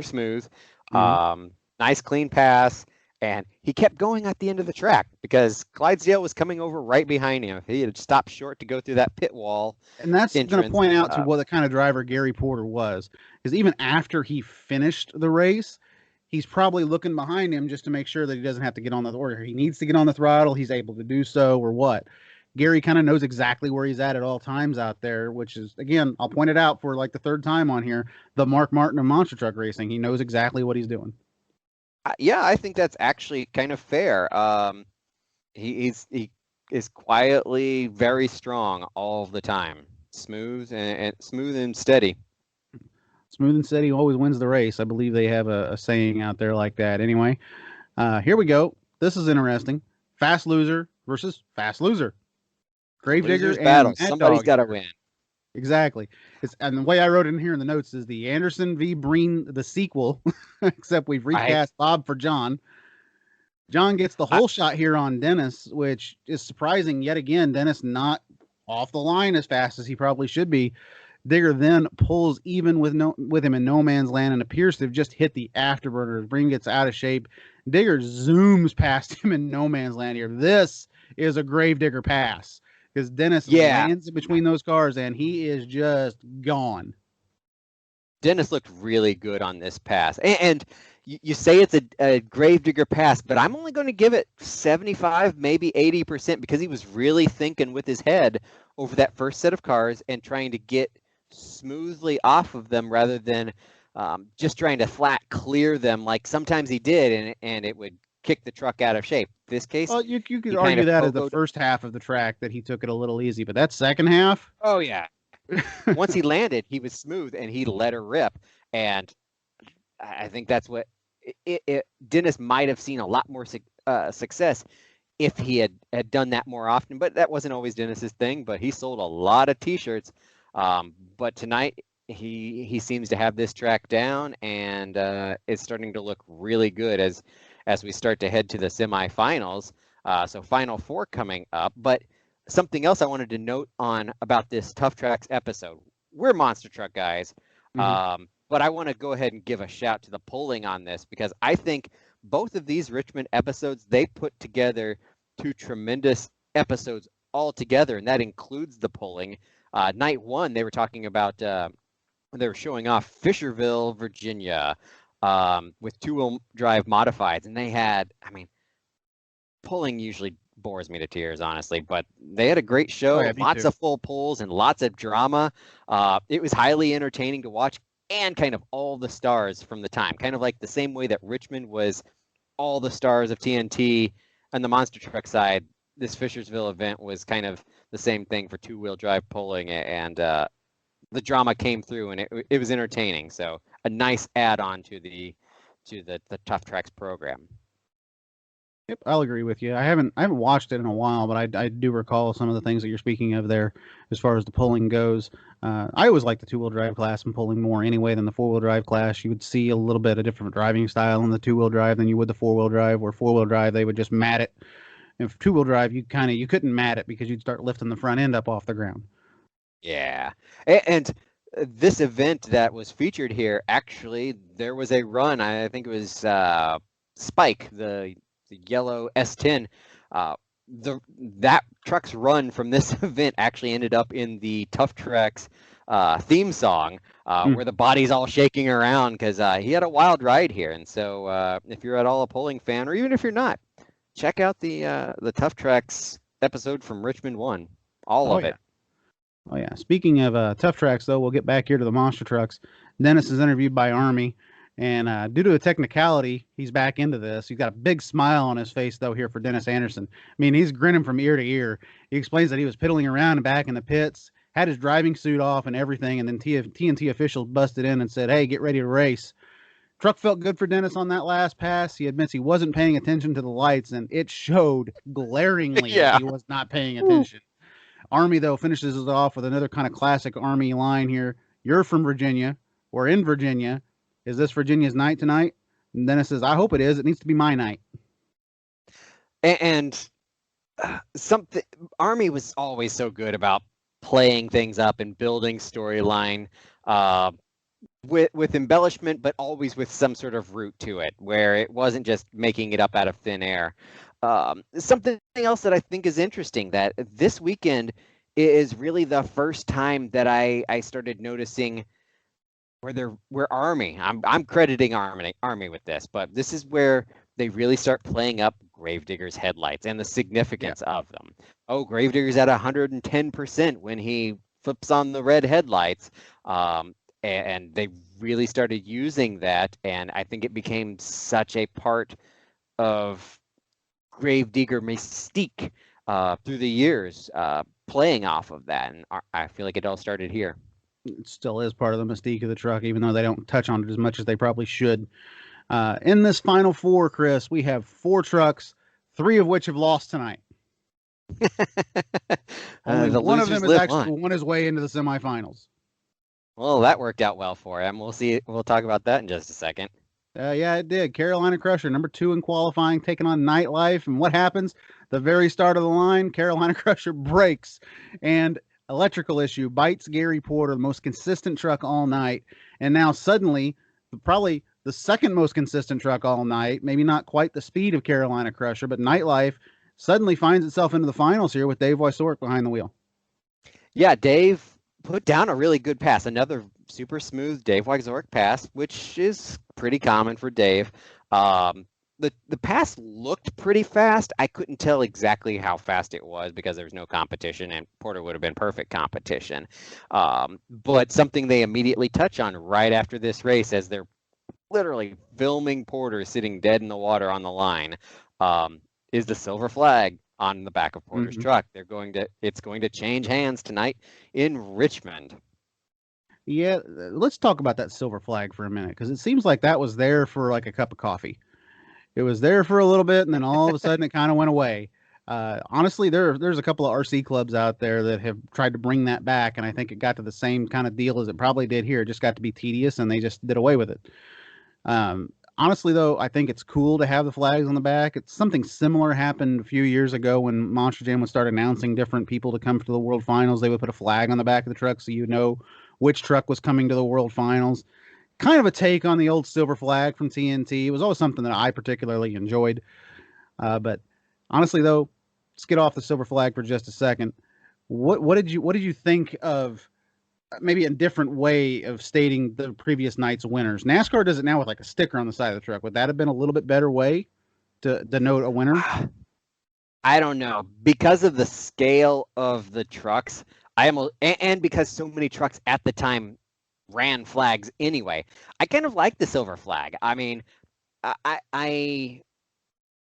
smooth. Nice clean pass. And he kept going at the end of the track because Clydesdale was coming over right behind him. He had stopped short to go through that pit wall. And that's going to point out to what the kind of driver Gary Porter was. Because even after he finished the race, he's probably looking behind him just to make sure that he doesn't have to get on the order. He needs to get on the throttle. He's able to do so, or what. Gary kind of knows exactly where he's at all times out there, which is, again, I'll point it out for like the 3rd time on here, the Mark Martin of Monster Truck Racing. He knows exactly what he's doing. Yeah, I think that's actually kind of fair. He is quietly very strong all the time, smooth and steady. Smooth and steady always wins the race. I believe they have a saying out there like that. Anyway, here we go. This is interesting. Fast Loser versus Fast Loser. Gravedigger and battle. Somebody's got to win. Exactly. And the way I wrote it in here in the notes is the Anderson v. Breen, the sequel, except we've recast Bob for John. John gets the whole shot here on Dennis, which is surprising yet again. Dennis not off the line as fast as he probably should be. Digger then pulls even with him in no man's land and appears to have just hit the afterburner. Breen gets out of shape. Digger zooms past him in no man's land here. This is a Gravedigger pass. Because Dennis lands in between those cars, and he is just gone. Dennis looked really good on this pass. And you say it's a Gravedigger pass, but I'm only going to give it 75, maybe 80%, because he was really thinking with his head over that first set of cars and trying to get smoothly off of them rather than just trying to flat clear them like sometimes he did, and it would kick the truck out of shape. This case, Well, you could he kind argue of that as the pogoed. first half of the track that he took it a little easy, but that second half, Oh yeah. Once he landed, he was smooth and he let her rip. And I think that's what Dennis might have seen a lot more success if he had done that more often. But that wasn't always Dennis's thing. But he sold a lot of T-shirts. But tonight he seems to have this track down, and it's starting to look really good as we start to head to the semifinals. So Final Four coming up. But something else I wanted to note on about this Tough Tracks episode. We're Monster Truck guys. Mhm. But I want to go ahead and give a shout to the polling on this, because I think both of these Richmond episodes, they put together two tremendous episodes all together, and that includes the polling. Night one, they were talking about, they were showing off Fisherville, Virginia, with two-wheel drive modifieds, and they had, I mean, polling usually bores me to tears, honestly, but they had a great show, lots of full polls and lots of drama. It was highly entertaining to watch, and kind of all the stars from the time, kind of like the same way that Richmond was all the stars of TNT on the Monster Truck side. This Fishersville event was kind of the same thing for two-wheel drive polling, and the drama came through, and it was entertaining. So a nice add-on to the Tough Tracks program. Yep, I'll agree with you. I haven't watched it in a while, but I do recall some of the things that you're speaking of there as far as the pulling goes. I always like the two-wheel drive class and pulling more anyway than the four-wheel drive class. You would see a little bit of different driving style in the two-wheel drive than you would the four-wheel drive, where four-wheel drive they would just mat it. And for two-wheel drive, you couldn't mat it because you'd start lifting the front end up off the ground. Yeah, and this event that was featured here, actually, there was a run. I think it was Spike, the yellow S10. That truck's run from this event actually ended up in the Tough Tracks theme song, where the body's all shaking around, because he had a wild ride here. And so if you're at all a polling fan, or even if you're not, check out the Tough Tracks episode from Richmond 1. All of it. Oh yeah. Speaking of Tough Tracks, though, we'll get back here to the Monster Trucks. Dennis is interviewed by Army. And due to a technicality, he's back into this. He's got a big smile on his face, though, here for Dennis Anderson. I mean, he's grinning from ear to ear. He explains that he was piddling around and back in the pits, had his driving suit off and everything, and then TNT officials busted in and said, hey, get ready to race. Truck felt good for Dennis on that last pass. He admits he wasn't paying attention to the lights, and it showed glaringly that he was not paying attention. Army, though, finishes it off with another kind of classic Army line here. You're from Virginia. We're in Virginia. Is this Virginia's night tonight? And Dennis says, I hope it is. It needs to be my night. And something, Army was always so good about playing things up and building storyline with embellishment, but always with some sort of root to it, where it wasn't just making it up out of thin air. Something else that I think is interesting, that this weekend is really the first time that I started noticing where Army, I'm crediting Army with this, but this is where they really start playing up Gravedigger's headlights and the significance of them. Oh, Gravedigger's at 110% when he flips on the red headlights, and they really started using that, and I think it became such a part of Gravedigger mystique through the years, playing off of that, and I feel like it all started here. It still is part of the mystique of the truck, even though they don't touch on it as much as they probably should. In this Final Four, Chris, we have 4 trucks, 3 of which have lost tonight. Only one of them has actually won his way into the semifinals. Well, that worked out well for him. We'll see. We'll talk about that in just a second. Yeah, it did. Carolina Crusher, number 2 in qualifying, taking on Nightlife. And what happens? The very start of the line, Carolina Crusher breaks. And electrical issue bites Gary Porter, the most consistent truck all night. And now suddenly, probably the second most consistent truck all night, maybe not quite the speed of Carolina Crusher, but Nightlife suddenly finds itself into the finals here with Dave Wysoric behind the wheel. Yeah, Dave put down a really good pass. Another super smooth Dave Wysoric pass, which is pretty common for Dave. The pass looked pretty fast. I couldn't tell exactly how fast it was because there was no competition, and Porter would have been perfect competition. But something they immediately touch on right after this race, as they're literally filming Porter sitting dead in the water on the line, is the silver flag on the back of Porter's truck. It's going to change hands tonight in Richmond. Yeah, let's talk about that silver flag for a minute, because it seems like that was there for like a cup of coffee. It was there for a little bit, and then all of a sudden it kind of went away. Honestly, there's a couple of RC clubs out there that have tried to bring that back, and I think it got to the same kind of deal as it probably did here. It just got to be tedious, and they just did away with it. Honestly, though, I think it's cool to have the flags on the back. It's something similar happened a few years ago when Monster Jam would start announcing different people to come to the World Finals. They would put a flag on the back of the truck so you know which truck was coming to the World Finals. Kind of a take on the old silver flag from TNT. It was always something that I particularly enjoyed. But honestly, though, let's get off the silver flag for just a second. What did you think of maybe a different way of stating the previous night's winners? NASCAR does it now with like a sticker on the side of the truck. Would that have been a little bit better way to denote a winner? I don't know. Because of the scale of the trucks, and because so many trucks at the time ran flags anyway, I kind of like the silver flag. I mean, I'm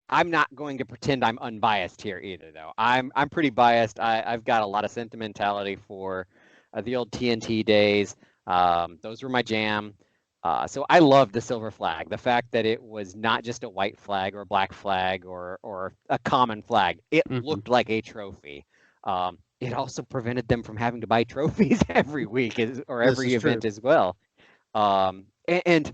not going to pretend I'm unbiased here either, though. I'm pretty biased. I've got a lot of sentimentality for the old TNT days. Those were my jam. So I love the silver flag. The fact that it was not just a white flag or a black flag or a common flag. It looked like a trophy. It also prevented them from having to buy trophies every week or every event as well. And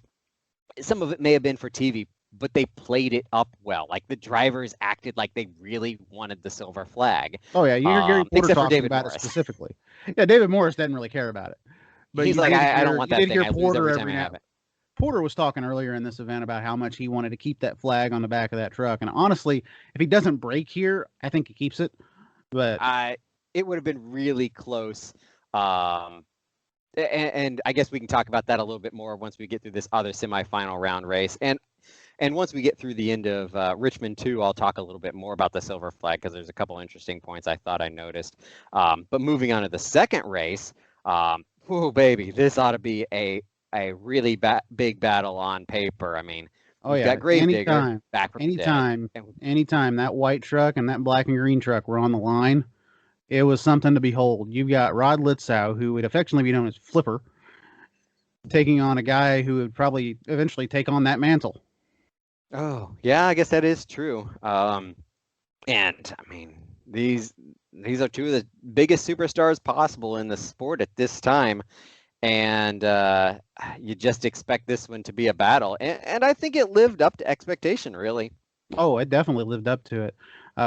some of it may have been for TV, but they played it up well. Like the drivers acted like they really wanted the silver flag. Oh yeah, you hear Gary Porter talking about it specifically. Yeah, David Morris didn't really care about it. But he's like, I don't want that thing. I lose every time I have it. Porter was talking earlier in this event about how much he wanted to keep that flag on the back of that truck. And honestly, if he doesn't break here, I think he keeps it. But it would have been really close. And I guess we can talk about that a little bit more once we get through this other semifinal round race. And once we get through the end of Richmond 2, I'll talk a little bit more about the silver flag because there's a couple interesting points I thought I noticed. But moving on to the second race, oh baby, this ought to be a really big battle on paper. I mean, you've got Gravedigger back from anytime that white truck and that black and green truck were on the line, it was something to behold. You've got Rod Litzow, who would affectionately be known as Flipper, taking on a guy who would probably eventually take on that mantle. Oh, yeah, I guess that is true. And I mean, these are two of the biggest superstars possible in the sport at this time. And you just expect this one to be a battle. And I think it lived up to expectation, really. Oh, it definitely lived up to it.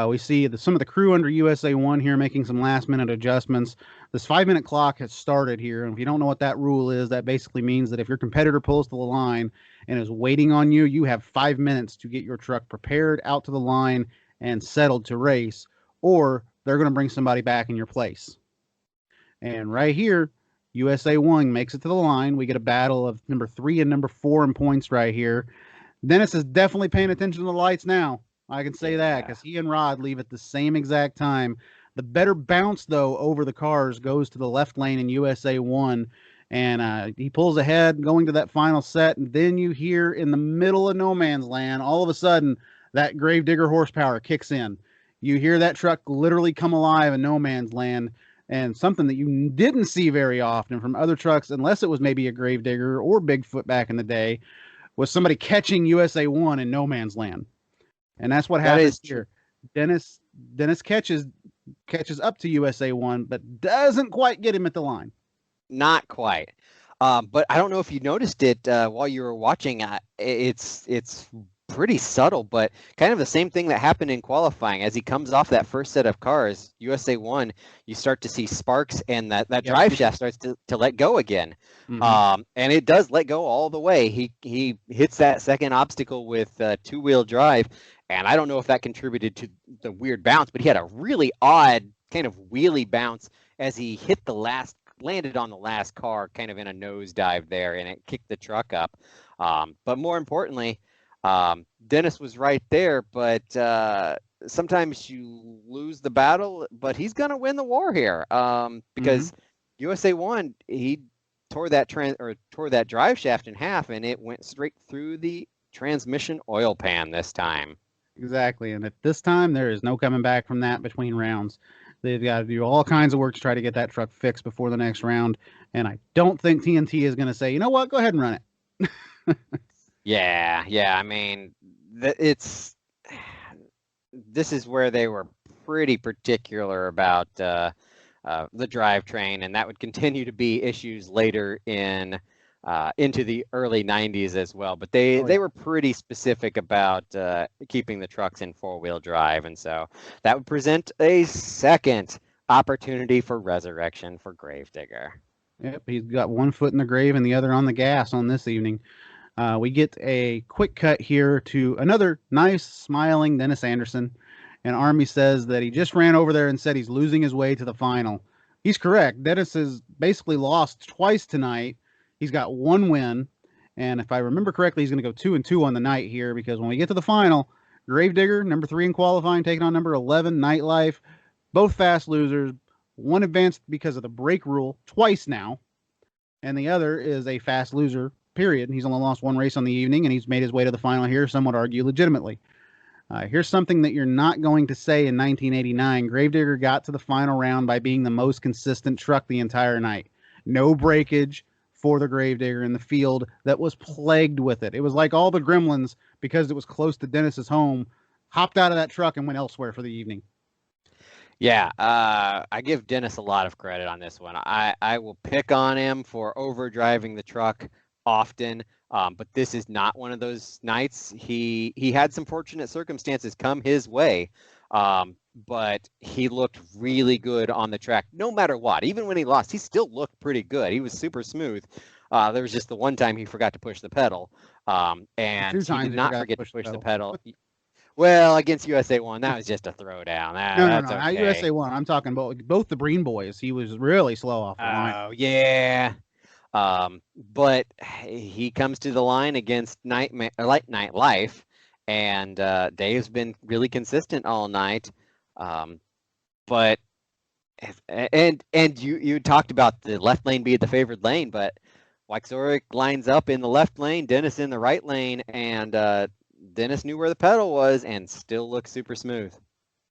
We see some of the crew under USA 1 here making some last-minute adjustments. This 5-minute clock has started here, and if you don't know what that rule is, that basically means that if your competitor pulls to the line and is waiting on you, you have 5 minutes to get your truck prepared out to the line and settled to race, or they're going to bring somebody back in your place. And right here, USA 1 makes it to the line. We get a battle of number 3 and number 4 in points right here. Dennis is definitely paying attention to the lights now. I can say that because he and Rod leave at the same exact time. The better bounce, though, over the cars goes to the left lane in USA 1. And he pulls ahead going to that final set. And then you hear in the middle of no man's land, all of a sudden, that Gravedigger horsepower kicks in. You hear that truck literally come alive in no man's land. And something that you didn't see very often from other trucks, unless it was maybe a Gravedigger or Bigfoot back in the day, was somebody catching USA 1 in no man's land. And that's what happens here. Dennis catches up to USA 1, but doesn't quite get him at the line. Not quite. But I don't know if you noticed it while you were watching. It's pretty subtle, but kind of the same thing that happened in qualifying. As he comes off that first set of cars, USA 1, you start to see sparks, and that drive shaft starts to let go again. Mm-hmm. And it does let go all the way. He hits that second obstacle with two-wheel drive, and I don't know if that contributed to the weird bounce, but he had a really odd kind of wheelie bounce as he landed on the last car, kind of in a nosedive there, and it kicked the truck up. But more importantly, Dennis was right there, but sometimes you lose the battle, but he's going to win the war here because USA 1, he tore that drive shaft in half, and it went straight through the transmission oil pan this time. Exactly. And at this time, there is no coming back from that between rounds. They've got to do all kinds of work to try to get that truck fixed before the next round. And I don't think TNT is going to say, you know what, go ahead and run it. Yeah. I mean, this is where they were pretty particular about the drivetrain, and that would continue to be issues later into the early 90s as well. But they were pretty specific about keeping the trucks in four-wheel drive, and so that would present a second opportunity for resurrection for Gravedigger. Yep, he's got one foot in the grave and the other on the gas on this evening. We get a quick cut here to another nice, smiling Dennis Anderson. And Army says that he just ran over there and said he's losing his way to the final. He's correct. Dennis has basically lost twice tonight. He's got one win. And if I remember correctly, he's going to go 2-2 on the night here, because when we get to the final, Gravedigger, number 3 in qualifying, taking on number 11, Nightlife, both fast losers. One advanced because of the brake rule twice now, and the other is a fast loser, period. He's only lost one race on the evening, and he's made his way to the final here, some would argue legitimately. Here's something that you're not going to say in 1989. Gravedigger got to the final round by being the most consistent truck the entire night. No breakage for the Gravedigger in the field that was plagued with it. It was like all the gremlins, because it was close to Dennis's home, hopped out of that truck and went elsewhere for the evening. Yeah, I give Dennis a lot of credit on this one. I will pick on him for overdriving the truck often, but this is not one of those nights. He had some fortunate circumstances come his way, but he looked really good on the track no matter what. Even when he lost, he still looked pretty good. He was super smooth. There was just the one time he forgot to push the pedal, and he did not forget to push the pedal. Well, against USA 1, that was just a throwdown. That's okay. Not USA 1. I'm talking about both the Breen boys. He was really slow off the line. Oh, yeah. But he comes to the line against Nightlife, and Dave's been really consistent all night. But you talked about the left lane being the favored lane, but Waxoric lines up in the left lane, Dennis in the right lane, and Dennis knew where the pedal was and still looked super smooth.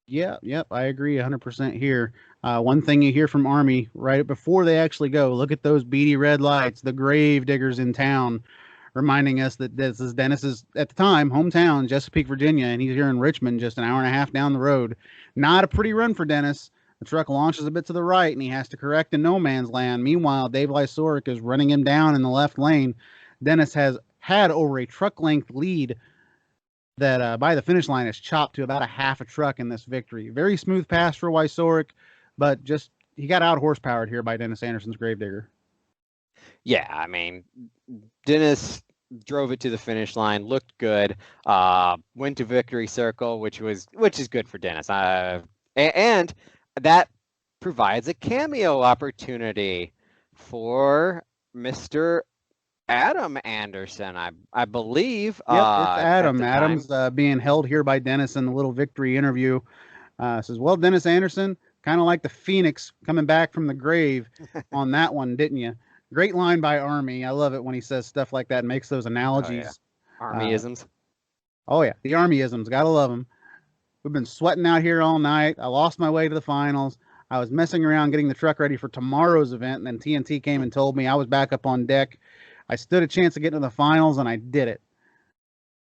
Yep, I agree 100% here. One thing you hear from Army right before they actually go, look at those beady red lights, the Gravediggers in town, reminding us that this is Dennis's, at the time, hometown, Chesapeake, Virginia, and he's here in Richmond, just an hour and a half down the road. Not a pretty run for Dennis. The truck launches a bit to the right, and he has to correct in no man's land. Meanwhile, Dave Lysoric is running him down in the left lane. Dennis has had over a truck length lead that by the finish line is chopped to about a half a truck in this victory. Very smooth pass for Wysoric, but just he got out horsepowered here by Dennis Anderson's Gravedigger. Yeah, I mean, Dennis drove it to the finish line, looked good, went to victory circle, which is good for Dennis. And that provides a cameo opportunity for Mr. Adam Anderson, I believe. Yep, it's Adam. Adam's being held here by Dennis in the little victory interview. Says, well, Dennis Anderson, kind of like the Phoenix coming back from the grave on that one, didn't you? Great line by Army. I love it when he says stuff like that and makes those analogies. Oh, yeah. Army-isms. The Army-isms. Gotta love them. We've been sweating out here all night. I lost my way to the finals. I was messing around getting the truck ready for tomorrow's event, and then TNT came and told me I was back up on deck. I stood a chance of getting to the finals, and I did it.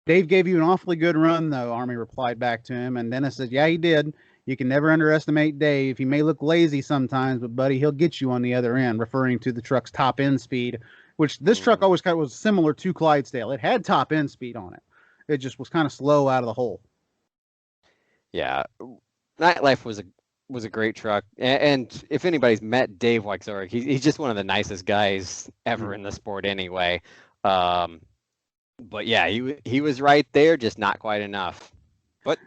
Dave gave you an awfully good run, though, Army replied back to him. And Dennis said, yeah, he did. You can never underestimate Dave. He may look lazy sometimes, but, buddy, he'll get you on the other end, referring to the truck's top-end speed, which this truck always kind of was similar to Clydesdale. It had top-end speed on it. It just was kind of slow out of the hole. Yeah. Nightlife was a great truck, and if anybody's met Dave Waxoric, he's just one of the nicest guys ever in the sport anyway. But yeah, he was right there, just not quite enough. But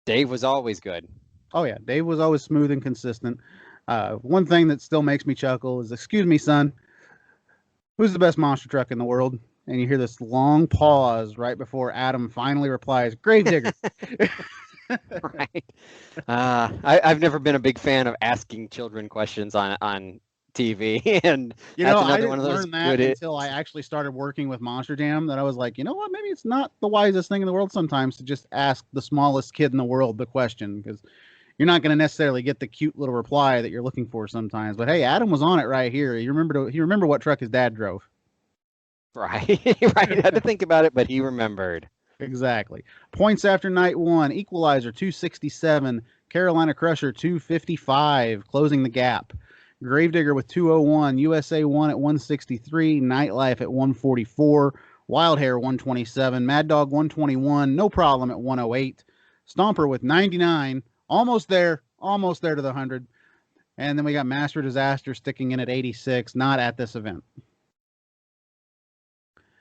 Dave was always good. Oh yeah, Dave was always smooth and consistent. One thing that still makes me chuckle is, excuse me, son, who's the best monster truck in the world? And you hear this long pause right before Adam finally replies, Gravedigger. Right. I've never been a big fan of asking children questions on TV, and You that's know, I another one didn't of those learn that good until I actually started working with Monster Jam. That I was like, you know what? Maybe it's not the wisest thing in the world sometimes to just ask the smallest kid in the world the question, because you're not going to necessarily get the cute little reply that you're looking for sometimes. But hey, Adam was on it right here. He remember what truck his dad drove. Right. Right. Had to think about it, but he remembered. Exactly. Points after night one: Equalizer 267, Carolina Crusher 255, closing the gap. Gravedigger with 201, USA 1 at 163, Nightlife at 144, Wild Hair 127, Mad Dog 121, No Problem at 108, Stomper with 99, almost there to the 100. And then we got Master Disaster sticking in at 86, not at this event.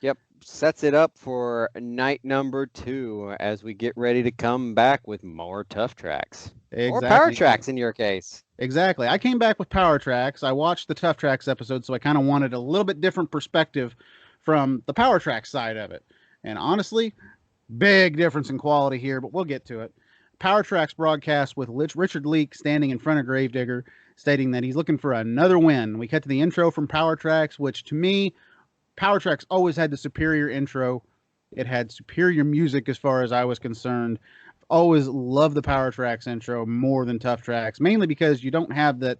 Yep. Sets it up for night number 2 as we get ready to come back with more tough tracks. Exactly. Or power tracks in your case. Exactly. I came back with Power Tracks. I watched the Tough Tracks episode, so I kind of wanted a little bit different perspective from the Power Tracks side of it. And honestly, big difference in quality here, but we'll get to it. Power Tracks broadcast with Richard Leake standing in front of Gravedigger, stating that he's looking for another win. We cut to the intro from Power Tracks, which to me, Power Tracks always had the superior intro. It had superior music as far as I was concerned. Always loved the Power Tracks intro more than Tough Tracks, mainly because you don't have the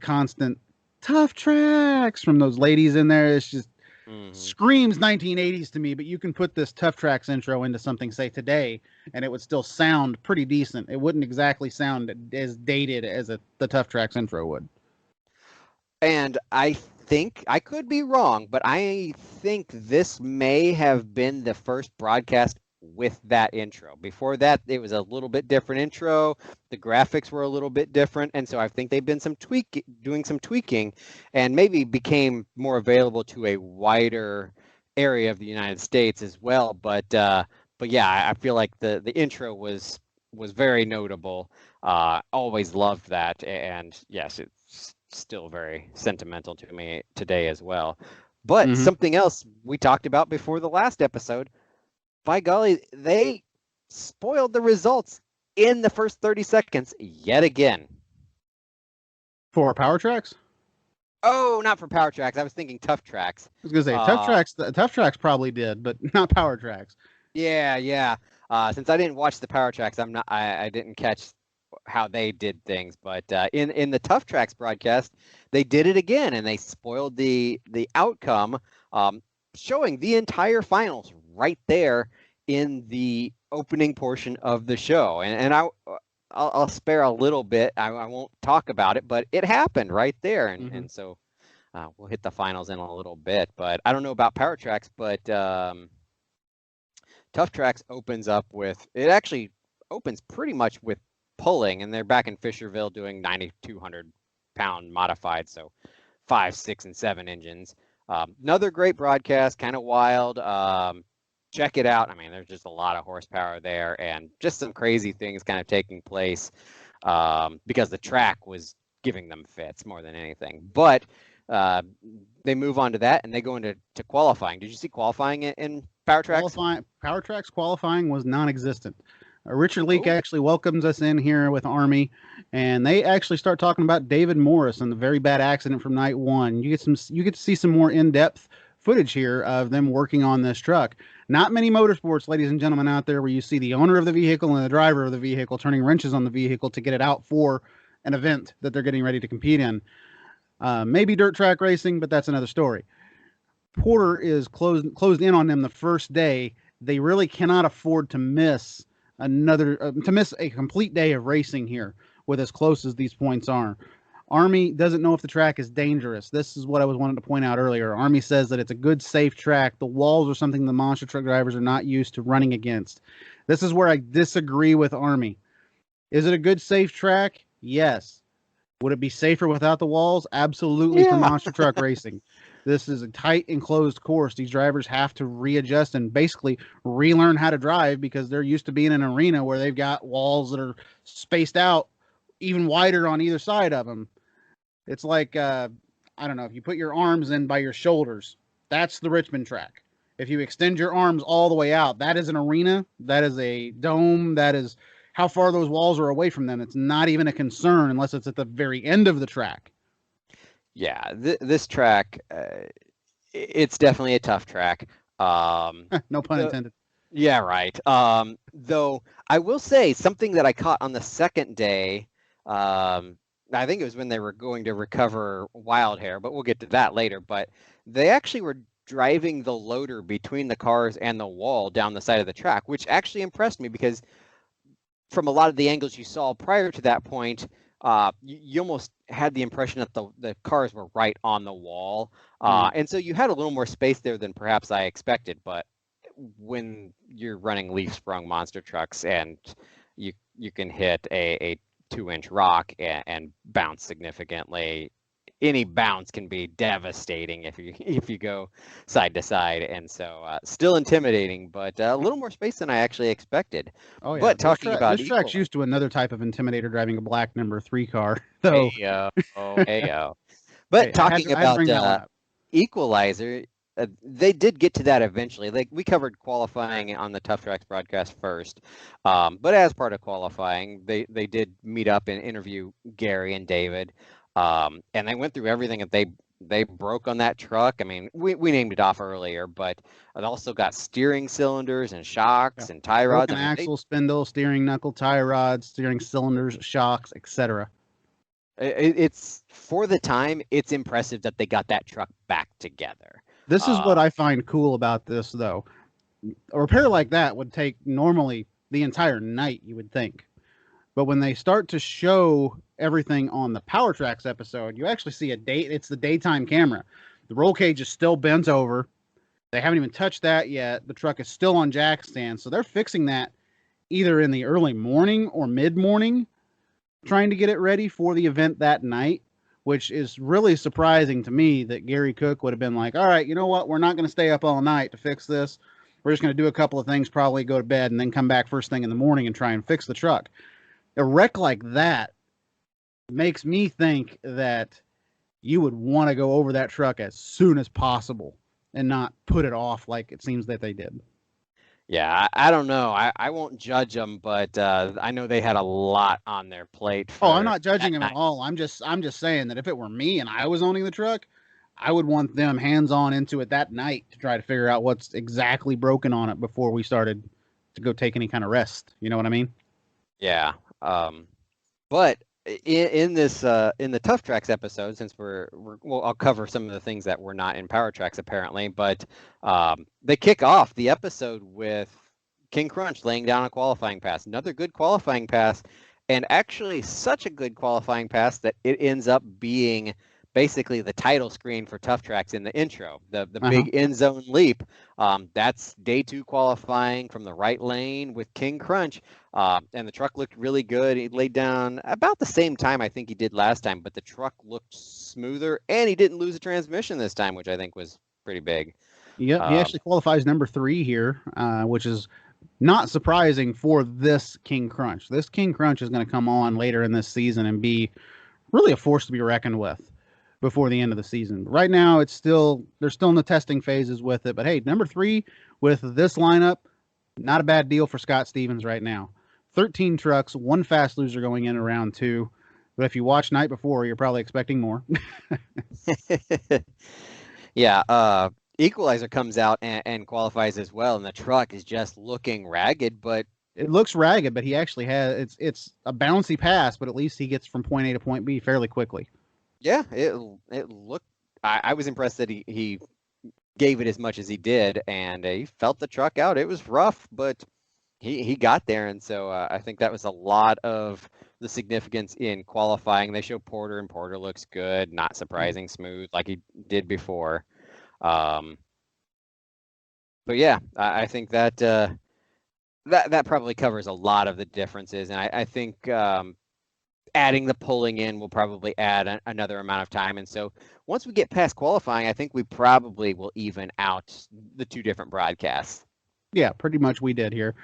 constant Tough Tracks from those ladies in there. It's just screams 1980s to me, but you can put this Tough Tracks intro into something, say today, and it would still sound pretty decent. It wouldn't exactly sound as dated as the Tough Tracks intro would. And I think, I could be wrong, but I think this may have been the first broadcast with that intro. Before that, it was a little bit different intro. The graphics were a little bit different, and so I think they've been doing some tweaking, and maybe became more available to a wider area of the United States as well. But yeah, I feel like the intro was very notable. Always loved that, and yes, it's still very sentimental to me today as well. But something else we talked about before the last episode, by golly, they spoiled the results in the first 30 seconds yet again. For Power Tracks? Oh, not for Power Tracks. I was thinking Tough Tracks. I was going to say, Tough Tracks probably did, but not Power Tracks. Yeah. Since I didn't watch the Power Tracks, I didn't catch how they did things. But in the Tough Tracks broadcast, they did it again, and they spoiled the outcome, showing the entire finals right there in the opening portion of the show. And I'll spare a little bit. I won't talk about it, but it happened right there. And so we'll hit the finals in a little bit. But I don't know about Power Tracks, but Tough Tracks opens up with, it actually opens pretty much with pulling, and they're back in Fisherville doing 9,200 pound modified, so 5, 6, and 7 engines. Another great broadcast, kind of wild. Check it out. I mean, there's just a lot of horsepower there, and just some crazy things kind of taking place because the track was giving them fits more than anything. But they move on to that, and they go into qualifying. Did you see qualifying in Power Tracks? Power Tracks qualifying was non-existent. Richard Leake actually welcomes us in here with Army, and they actually start talking about David Morris and the very bad accident from night one. You get to see some more in-depth footage here of them working on this truck. Not many motorsports, ladies and gentlemen, out there where you see the owner of the vehicle and the driver of the vehicle turning wrenches on the vehicle to get it out for an event that they're getting ready to compete in. Maybe dirt track racing, but that's another story. Porter is closed in on them the first day. They really cannot afford to miss a complete day of racing here with as close as these points are. Army doesn't know if the track is dangerous. This is what I was wanting to point out earlier. Army says that it's a good, safe track. The walls are something the monster truck drivers are not used to running against. This is where I disagree with Army. Is it a good, safe track? Yes. Would it be safer without the walls? Absolutely, for monster truck racing. This is a tight, enclosed course. These drivers have to readjust and basically relearn how to drive because they're used to being in an arena where they've got walls that are spaced out even wider on either side of them. It's like, I don't know, if you put your arms in by your shoulders, that's the Richmond track. If you extend your arms all the way out, that is an arena, that is a dome, that is how far those walls are away from them. It's not even a concern unless it's at the very end of the track. Yeah, this track, it's definitely a tough track. No pun intended. Yeah, right. Though I will say something that I caught on the second day. I think it was when they were going to recover Wild Hair, but we'll get to that later. But they actually were driving the loader between the cars and the wall down the side of the track, which actually impressed me because from a lot of the angles you saw prior to that point, you almost had the impression that the cars were right on the wall. And so you had a little more space there than perhaps I expected. But when you're running leaf sprung monster trucks and you can hit a 2-inch rock and bounce significantly, any bounce can be devastating if you go side to side, and so still intimidating, but a little more space than I actually expected. Oh yeah, But talking about this track's used to another type of Intimidator driving a black number 3 car. So Heyo. But hey, talking I had to bring that one about up. Equalizer, they did get to that eventually. Like, we covered qualifying on the Tough Tracks broadcast first, but as part of qualifying, they did meet up and interview Gary and David, and they went through everything that they broke on that truck. I mean, we named it off earlier, but it also got steering cylinders and shocks and tie rods. Broken axle, spindle, steering knuckle, tie rods, steering cylinders, shocks, etc. It's, for the time, it's impressive that they got that truck back together. This is what I find cool about this, though. A repair like that would take normally the entire night, you would think. But when they start to show everything on the Power Tracks episode, you actually see it's the daytime camera. The roll cage is still bent over. They haven't even touched that yet. The truck is still on jack stands. So they're fixing that either in the early morning or mid-morning, trying to get it ready for the event that night, which is really surprising to me that Gary Cook would have been like, all right, you know what? We're not going to stay up all night to fix this. We're just going to do a couple of things, probably go to bed, and then come back first thing in the morning and try and fix the truck. A wreck like that makes me think that you would want to go over that truck as soon as possible and not put it off like it seems that they did. Yeah, I don't know. I won't judge them, but I know they had a lot on their plate. I'm not judging them at all. I'm just saying that if it were me and I was owning the truck, I would want them hands-on into it that night to try to figure out what's exactly broken on it before we started to go take any kind of rest. You know what I mean? Yeah. But in the Tough Tracks episode, since well, I'll cover some of the things that were not in Power Tracks apparently, but they kick off the episode with King Crunch laying down a qualifying pass, another good qualifying pass, and actually such a good qualifying pass that it ends up being basically the title screen for Tough Tracks in the intro, the big end zone leap. That's day 2 qualifying from the right lane with King Crunch. And the truck looked really good. He laid down about the same time I think he did last time, but the truck looked smoother, and he didn't lose a transmission this time, which I think was pretty big. Yep, he actually qualifies number 3 here, which is not surprising for this King Crunch. This King Crunch is going to come on later in this season and be really a force to be reckoned with before the end of the season. Right now, they're still in the testing phases with it. But hey, number 3 with this lineup, not a bad deal for Scott Stevens right now. 13 trucks, 1 fast loser going in round 2. But if you watch night before, you're probably expecting more. Yeah, Equalizer comes out and qualifies as well, and the truck is just looking ragged, but it looks ragged, but he actually has it's a bouncy pass, but at least he gets from point A to point B fairly quickly. Yeah, it looked. I was impressed that he gave it as much as he did, and he felt the truck out. It was rough, but he got there, and so I think that was a lot of the significance in qualifying. They show Porter, and Porter looks good, not surprising, smooth like he did before. But yeah, I think that that probably covers a lot of the differences, and I think adding the pulling in will probably add another amount of time. And so once we get past qualifying, I think we probably will even out the 2 different broadcasts. Yeah, pretty much we did here.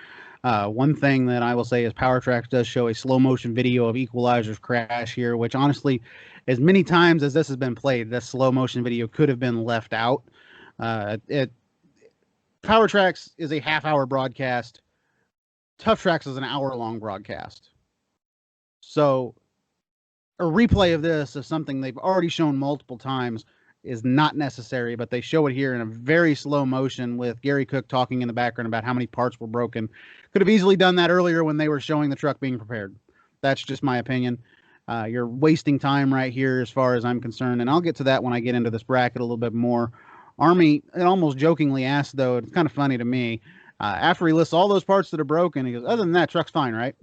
One thing that I will say is Power Tracks does show a slow motion video of Equalizer's crash here, which honestly, as many times as this has been played, this slow motion video could have been left out. Power Tracks is a half-hour broadcast. Tough Tracks is an hour-long broadcast. So replay of this of something they've already shown multiple times is not necessary, but they show it here in a very slow motion with Gary Cook talking in the background about how many parts were broken. Could have easily done that earlier when they were showing the truck being prepared. That's just my opinion. You're wasting time right here as far as I'm concerned, and I'll get to that when I get into this bracket a little bit more. Army, it almost jokingly asked, though, it's kind of funny to me, after he lists all those parts that are broken, he goes, other than that, truck's fine, right?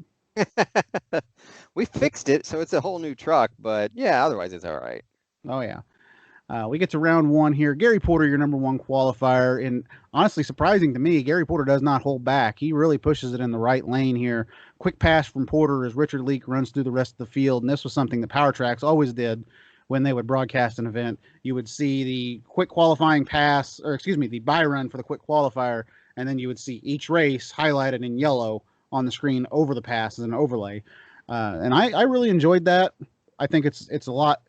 We fixed it, so it's a whole new truck, but yeah, otherwise it's all right. Oh, yeah. We get to round one here. Gary Porter, your number one qualifier. And honestly, surprising to me, Gary Porter does not hold back. He really pushes it in the right lane here. Quick pass from Porter as Richard Leake runs through the rest of the field. And this was something that Power Tracks always did when they would broadcast an event. You would see the quick qualifying pass, or excuse me, the buy run for the quick qualifier. And then you would see each race highlighted in yellow on the screen over the pass as an overlay. And I really enjoyed that. I think it's a lot.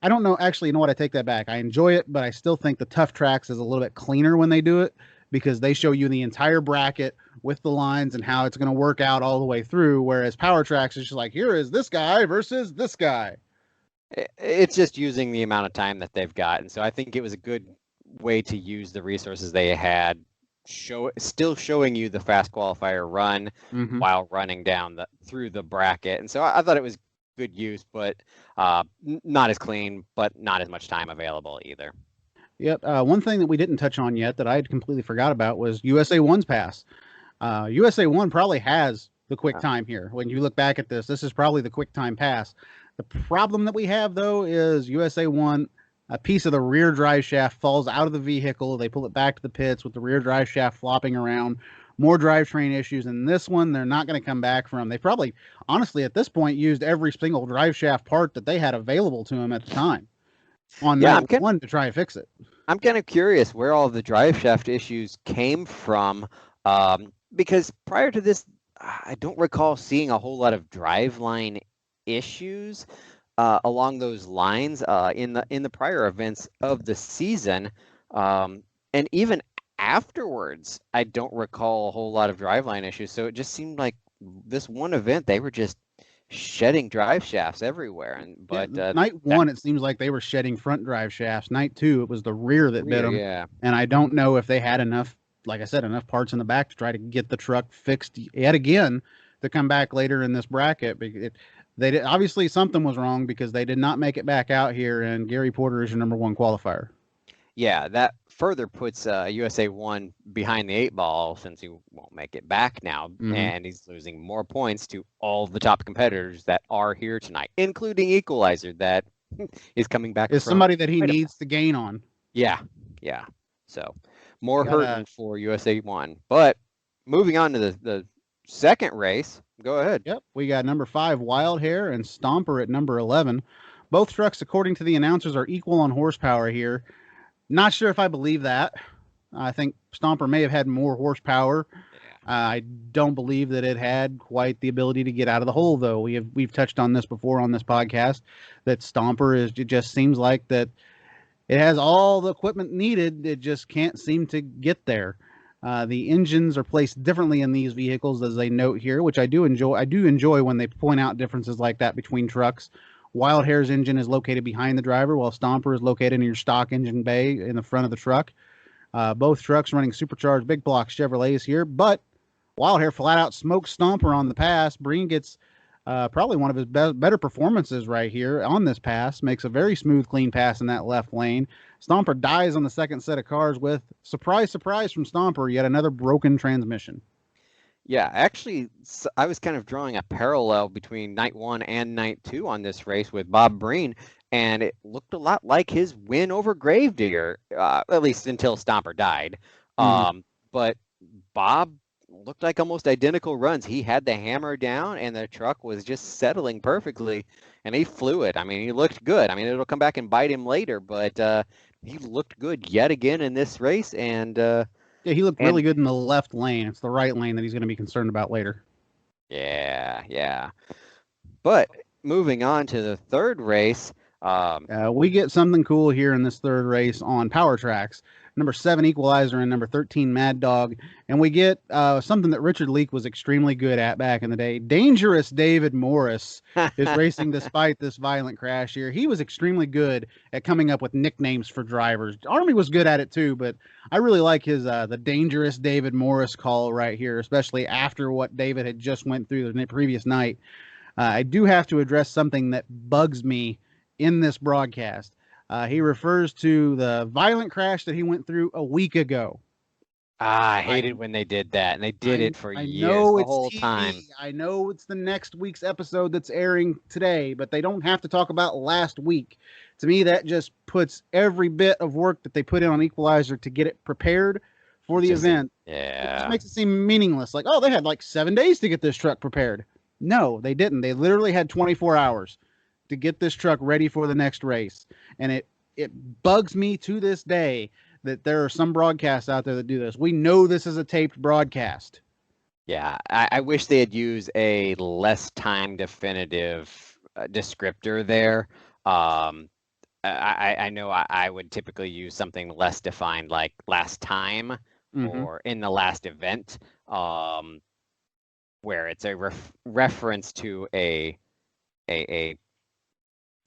I don't know. Actually, you know what? I take that back. I enjoy it, but I still think the Tough Tracks is a little bit cleaner when they do it because they show you the entire bracket with the lines and how it's going to work out all the way through. Whereas Power Tracks is just like, here is this guy versus this guy. It's just using the amount of time that they've got. And so I think it was a good way to use the resources they had, still showing you the fast qualifier run while running down through the bracket. And so I thought it was good use, but not as clean, but not as much time available either. Yep. One thing that we didn't touch on yet that I had completely forgot about was USA 1's pass. USA 1 probably has the quick time here. When you look back at this is probably the quick time pass. The problem that we have, though, is USA 1, a piece of the rear drive shaft falls out of the vehicle. They pull it back to the pits with the rear drive shaft flopping around. More drivetrain issues. And this one, they're not going to come back from. They probably, honestly, at this point, used every single drive shaft part that they had available to them at the time on that one to try and fix it. I'm kind of curious where all the drive shaft issues came from, because prior to this, I don't recall seeing a whole lot of driveline issues along those lines in the prior events of the season, and even afterwards, I don't recall a whole lot of driveline issues. So it just seemed like this one event, they were just shedding drive shafts everywhere. But night one, it seems like they were shedding front drive shafts. Night two, it was the rear that bit them. Yeah. And I don't know if they had enough, like I said, enough parts in the back to try to get the truck fixed yet again to come back later in this bracket. They did, obviously something was wrong because they did not make it back out here, and Gary Porter is your number one qualifier. Yeah, that further puts USA 1 behind the 8-ball since he won't make it back now, and he's losing more points to all the top competitors that are here tonight, including Equalizer that is coming back. Is somebody that he needs to gain on. Yeah. So more hurting for USA 1. But moving on to the second race, go ahead. Yep, we got number 5 Wild Hair and Stomper at number 11. Both trucks, according to the announcers, are equal on horsepower here. Not sure if I believe that. I think Stomper may have had more horsepower. I don't believe that it had quite the ability to get out of the hole, though. We've touched on this before on this podcast, that Stomper it just seems like that it has all the equipment needed. It just can't seem to get there. The engines are placed differently in these vehicles, as they note here, which I do enjoy. I do enjoy when they point out differences like that between trucks. Wild Hair's engine is located behind the driver, while Stomper is located in your stock engine bay in the front of the truck. Both trucks running supercharged big block Chevrolets here, but Wild Hair flat out smokes Stomper on the pass. Breen gets probably one of his better performances right here on this pass, makes a very smooth, clean pass in that left lane. Stomper dies on the second set of cars with, surprise, surprise from Stomper, yet another broken transmission. Yeah, actually, I was kind of drawing a parallel between night 1 and night 2 on this race with Bob Breen, and it looked a lot like his win over Gravedigger, at least until Stomper died. But Bob looked like almost identical runs. He had the hammer down, and the truck was just settling perfectly, and he flew it. I mean, he looked good. I mean, it'll come back and bite him later, but he looked good yet again in this race, and yeah, he looked really good in the left lane. It's the right lane that he's going to be concerned about later. Yeah. But moving on to the third race. We get something cool here in this third race on Power Tracks. number 7 Equalizer, and number 13 Mad Dog. And we get something that Richard Leake was extremely good at back in the day. Dangerous David Morris is racing despite this violent crash here. He was extremely good at coming up with nicknames for drivers. Army was good at it too, but I really like his the Dangerous David Morris call right here, especially after what David had just went through the previous night. I do have to address something that bugs me in this broadcast. He refers to the violent crash that he went through a week ago. I hated when they did that, and they did it for years, the whole time. I know it's the next week's episode that's airing today, but they don't have to talk about last week. To me, that just puts every bit of work that they put in on Equalizer to get it prepared for the event. Yeah. It just makes it seem meaningless. Like, oh, they had like 7 days to get this truck prepared. No, they didn't. They literally had 24 hours to get this truck ready for the next race. And it bugs me to this day that there are some broadcasts out there that do this. We know this is a taped broadcast. Yeah, I wish they had used a less time definitive descriptor there. I know I would typically use something less defined, like last time or in the last event, where it's a reference to a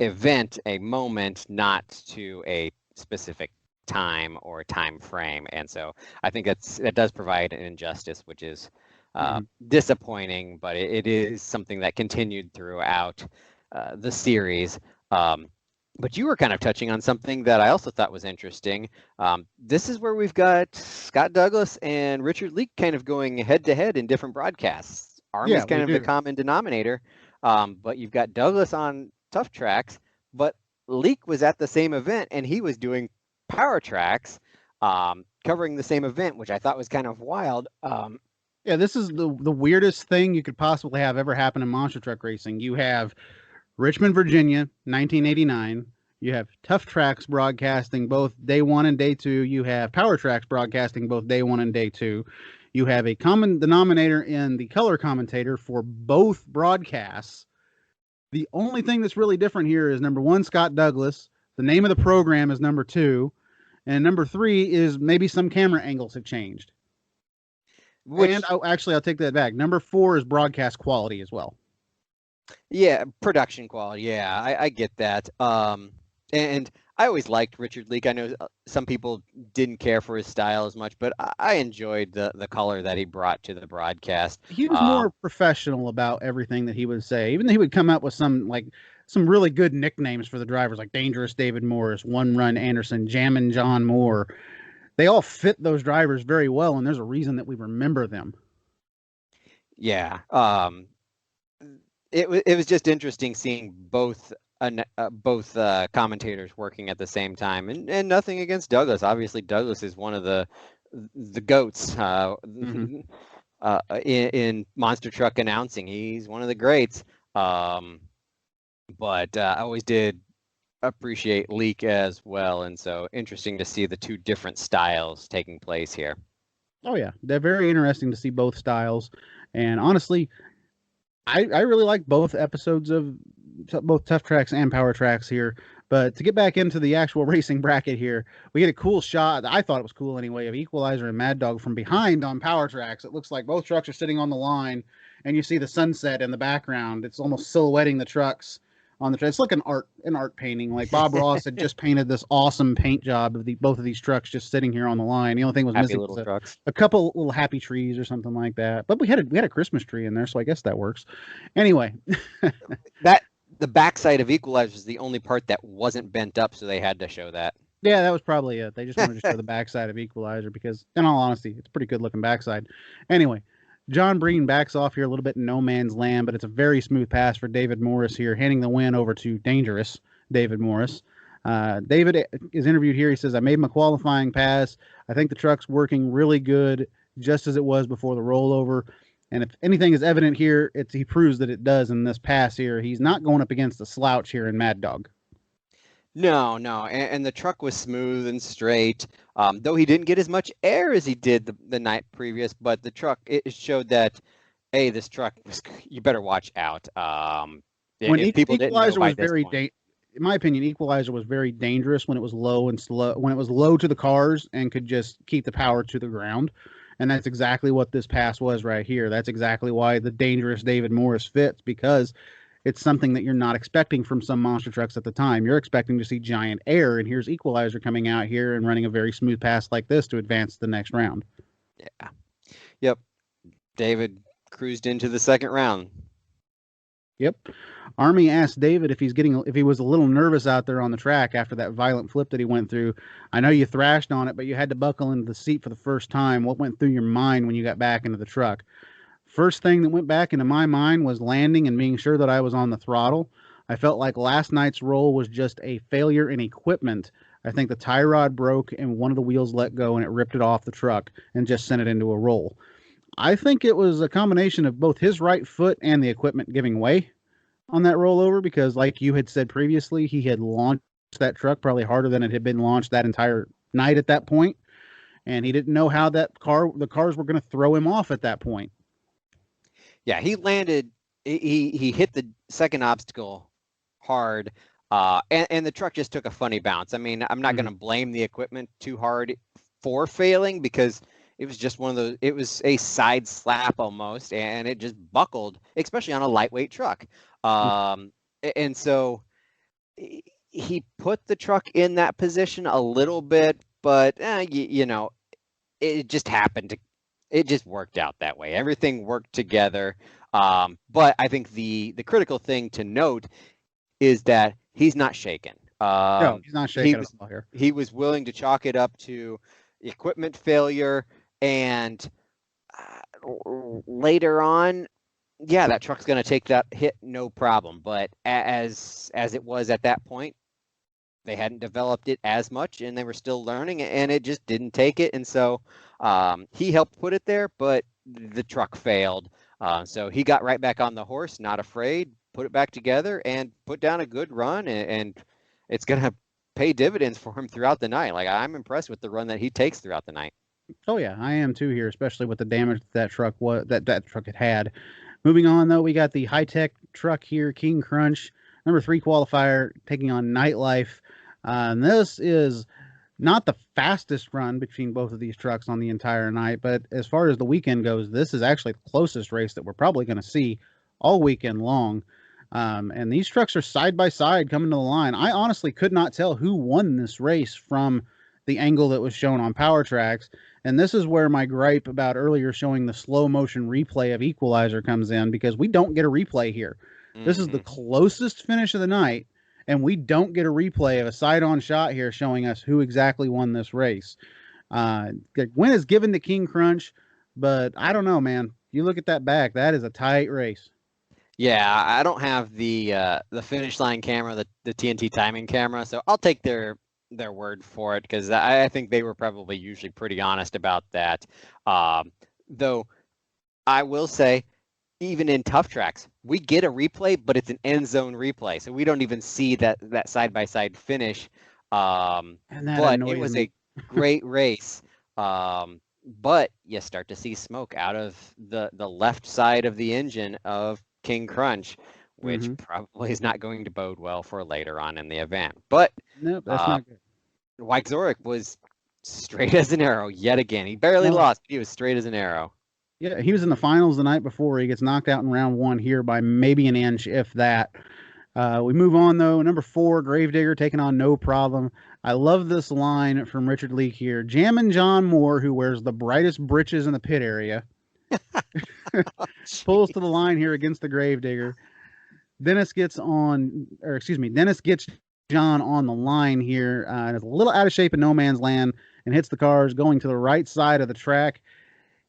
event, a moment, not to a specific time or time frame. And so I think that does provide an injustice, which is disappointing, but it is something that continued throughout the series. But you were kind of touching on something that I also thought was interesting. This is where we've got Scott Douglas and Richard Leake kind of going head to head in different broadcasts. Army's kind of the common denominator, but you've got Douglas on Tough Tracks, but Leake was at the same event and he was doing Power Tracks, covering the same event, which I thought was kind of wild. Yeah, this is the weirdest thing you could possibly have ever happen in monster truck racing. You have Richmond, Virginia, 1989. You have Tough Tracks broadcasting both day 1 and day 2. You have Power Tracks broadcasting both day 1 and day 2. You have a common denominator in the color commentator for both broadcasts. The only thing that's really different here is number 1, Scott Douglas. The name of the program is number 2. And number 3 is maybe some camera angles have changed. And I'll take that back. Number 4 is broadcast quality as well. Yeah, production quality. Yeah, I get that. And I always liked Richard Leake. I know some people didn't care for his style as much, but I enjoyed the color that he brought to the broadcast. He was more professional about everything that he would say. Even though he would come up with some really good nicknames for the drivers, like Dangerous David Morris, One Run Anderson, Jammin' John Moore. They all fit those drivers very well, and there's a reason that we remember them. Yeah. It was just interesting seeing both commentators working at the same time, and nothing against Douglas. Obviously, Douglas is one of the goats in monster truck announcing. He's one of the greats. But I always did appreciate Leake as well, and so interesting to see the two different styles taking place here. Oh yeah, they're very interesting to see both styles, and honestly, I really like both episodes of both Tough Tracks and Power Tracks here. But to get back into the actual racing bracket here, we get a cool shot. I thought it was cool anyway, of Equalizer and Mad Dog from behind on Power Tracks. It looks like both trucks are sitting on the line, and you see the sunset in the background. It's almost silhouetting the trucks on the track. It's like an art painting. Like Bob Ross had just painted this awesome paint job of both of these trucks just sitting here on the line. The only thing was missing was a couple little happy trees or something like that. But we had a Christmas tree in there, so I guess that works. Anyway, the backside of Equalizer is the only part that wasn't bent up, so they had to show that. Yeah, that was probably it. They just wanted to show the backside of Equalizer because, in all honesty, it's a pretty good looking backside. Anyway, John Breen backs off here a little bit in no man's land, but it's a very smooth pass for David Morris here, handing the win over to Dangerous David Morris. David is interviewed here. He says, I made my qualifying pass. I think the truck's working really good, just as it was before the rollover. And if anything is evident here, he proves that it does in this pass here. He's not going up against a slouch here in Mad Dog. No, and the truck was smooth and straight, though he didn't get as much air as he did the night previous, but the truck, it showed that, hey, this truck, you better watch out. When Equalizer was in my opinion, Equalizer was very dangerous when it was low and slow, when it was low to the cars and could just keep the power to the ground. And that's exactly what this pass was right here. That's exactly why the dangerous David Morris fits, because it's something that you're not expecting from some monster trucks at the time. You're expecting to see giant air, and here's Equalizer coming out here and running a very smooth pass like this to advance to the next round. Yeah. Yep. David cruised into the second round. Yep. Army asked David if he was a little nervous out there on the track after that violent flip that he went through. I know you thrashed on it, but you had to buckle into the seat for the first time. What went through your mind when you got back into the truck? First thing that went back into my mind was landing and being sure that I was on the throttle. I felt like last night's roll was just a failure in equipment. I think the tie rod broke and one of the wheels let go and it ripped it off the truck and just sent it into a roll. I think it was a combination of both his right foot and the equipment giving way on that rollover, because like you had said previously, he had launched that truck probably harder than it had been launched that entire night at that point, and he didn't know how the cars were going to throw him off at that point. Yeah, he landed, he hit the second obstacle hard, and the truck just took a funny bounce. I mean, I'm not going to blame the equipment too hard for failing, because it was just one of those, it was a side slap almost, and it just buckled, especially on a lightweight truck. And so he put the truck in that position a little bit, but you know, it just happened to, it just worked out that way. Everything worked together. But I think the critical thing to note is that he's not shaken. No, he's not shaking at all here. He was willing to chalk it up to equipment failure, and later on, yeah, that truck's going to take that hit, no problem. But as it was at that point, they hadn't developed it as much, and they were still learning, and it just didn't take it. And so he helped put it there, but the truck failed. So he got right back on the horse, not afraid, put it back together, and put down a good run. And it's going to pay dividends for him throughout the night. Like, I'm impressed with the run that he takes throughout the night. Oh yeah, I am too here, especially with the damage that truck that truck had. Moving on, though, we got the high-tech truck here, King Crunch, number 3 qualifier, taking on Nightlife. And this is not the fastest run between both of these trucks on the entire night, but as far as the weekend goes, this is actually the closest race that we're probably going to see all weekend long. And these trucks are side by side coming to the line. I honestly could not tell who won this race from the angle that was shown on Power Tracks. And this is where my gripe about earlier showing the slow motion replay of Equalizer comes in, because we don't get a replay here. This is the closest finish of the night, and we don't get a replay of a side-on shot here showing us who exactly won this race. The win is given to King Crunch, but I don't know, man. You look at that back, that is a tight race. Yeah, I don't have the finish line camera, the TNT timing camera, so I'll take their word for it, because I think they were probably usually pretty honest about that. Though I will say, even in tough tracks, we get a replay, but it's an end zone replay, so we don't even see that side by side finish. But it was a great race. But you start to see smoke out of the left side of the engine of King Crunch, which probably is not going to bode well for later on in the event. But nope, that's not good. Wyke was straight as an arrow yet again. He barely lost, but he was straight as an arrow. Yeah, he was in the finals the night before. He gets knocked out in round 1 here by maybe an inch, if that. We move on, though. Number 4, Gravedigger taking on No Problem. I love this line from Richard Leake here. Jammin' John Moore, who wears the brightest breeches in the pit area, pulls to the line here against the Gravedigger. Dennis gets John on the line here. Is a little out of shape in no man's land and hits the cars going to the right side of the track.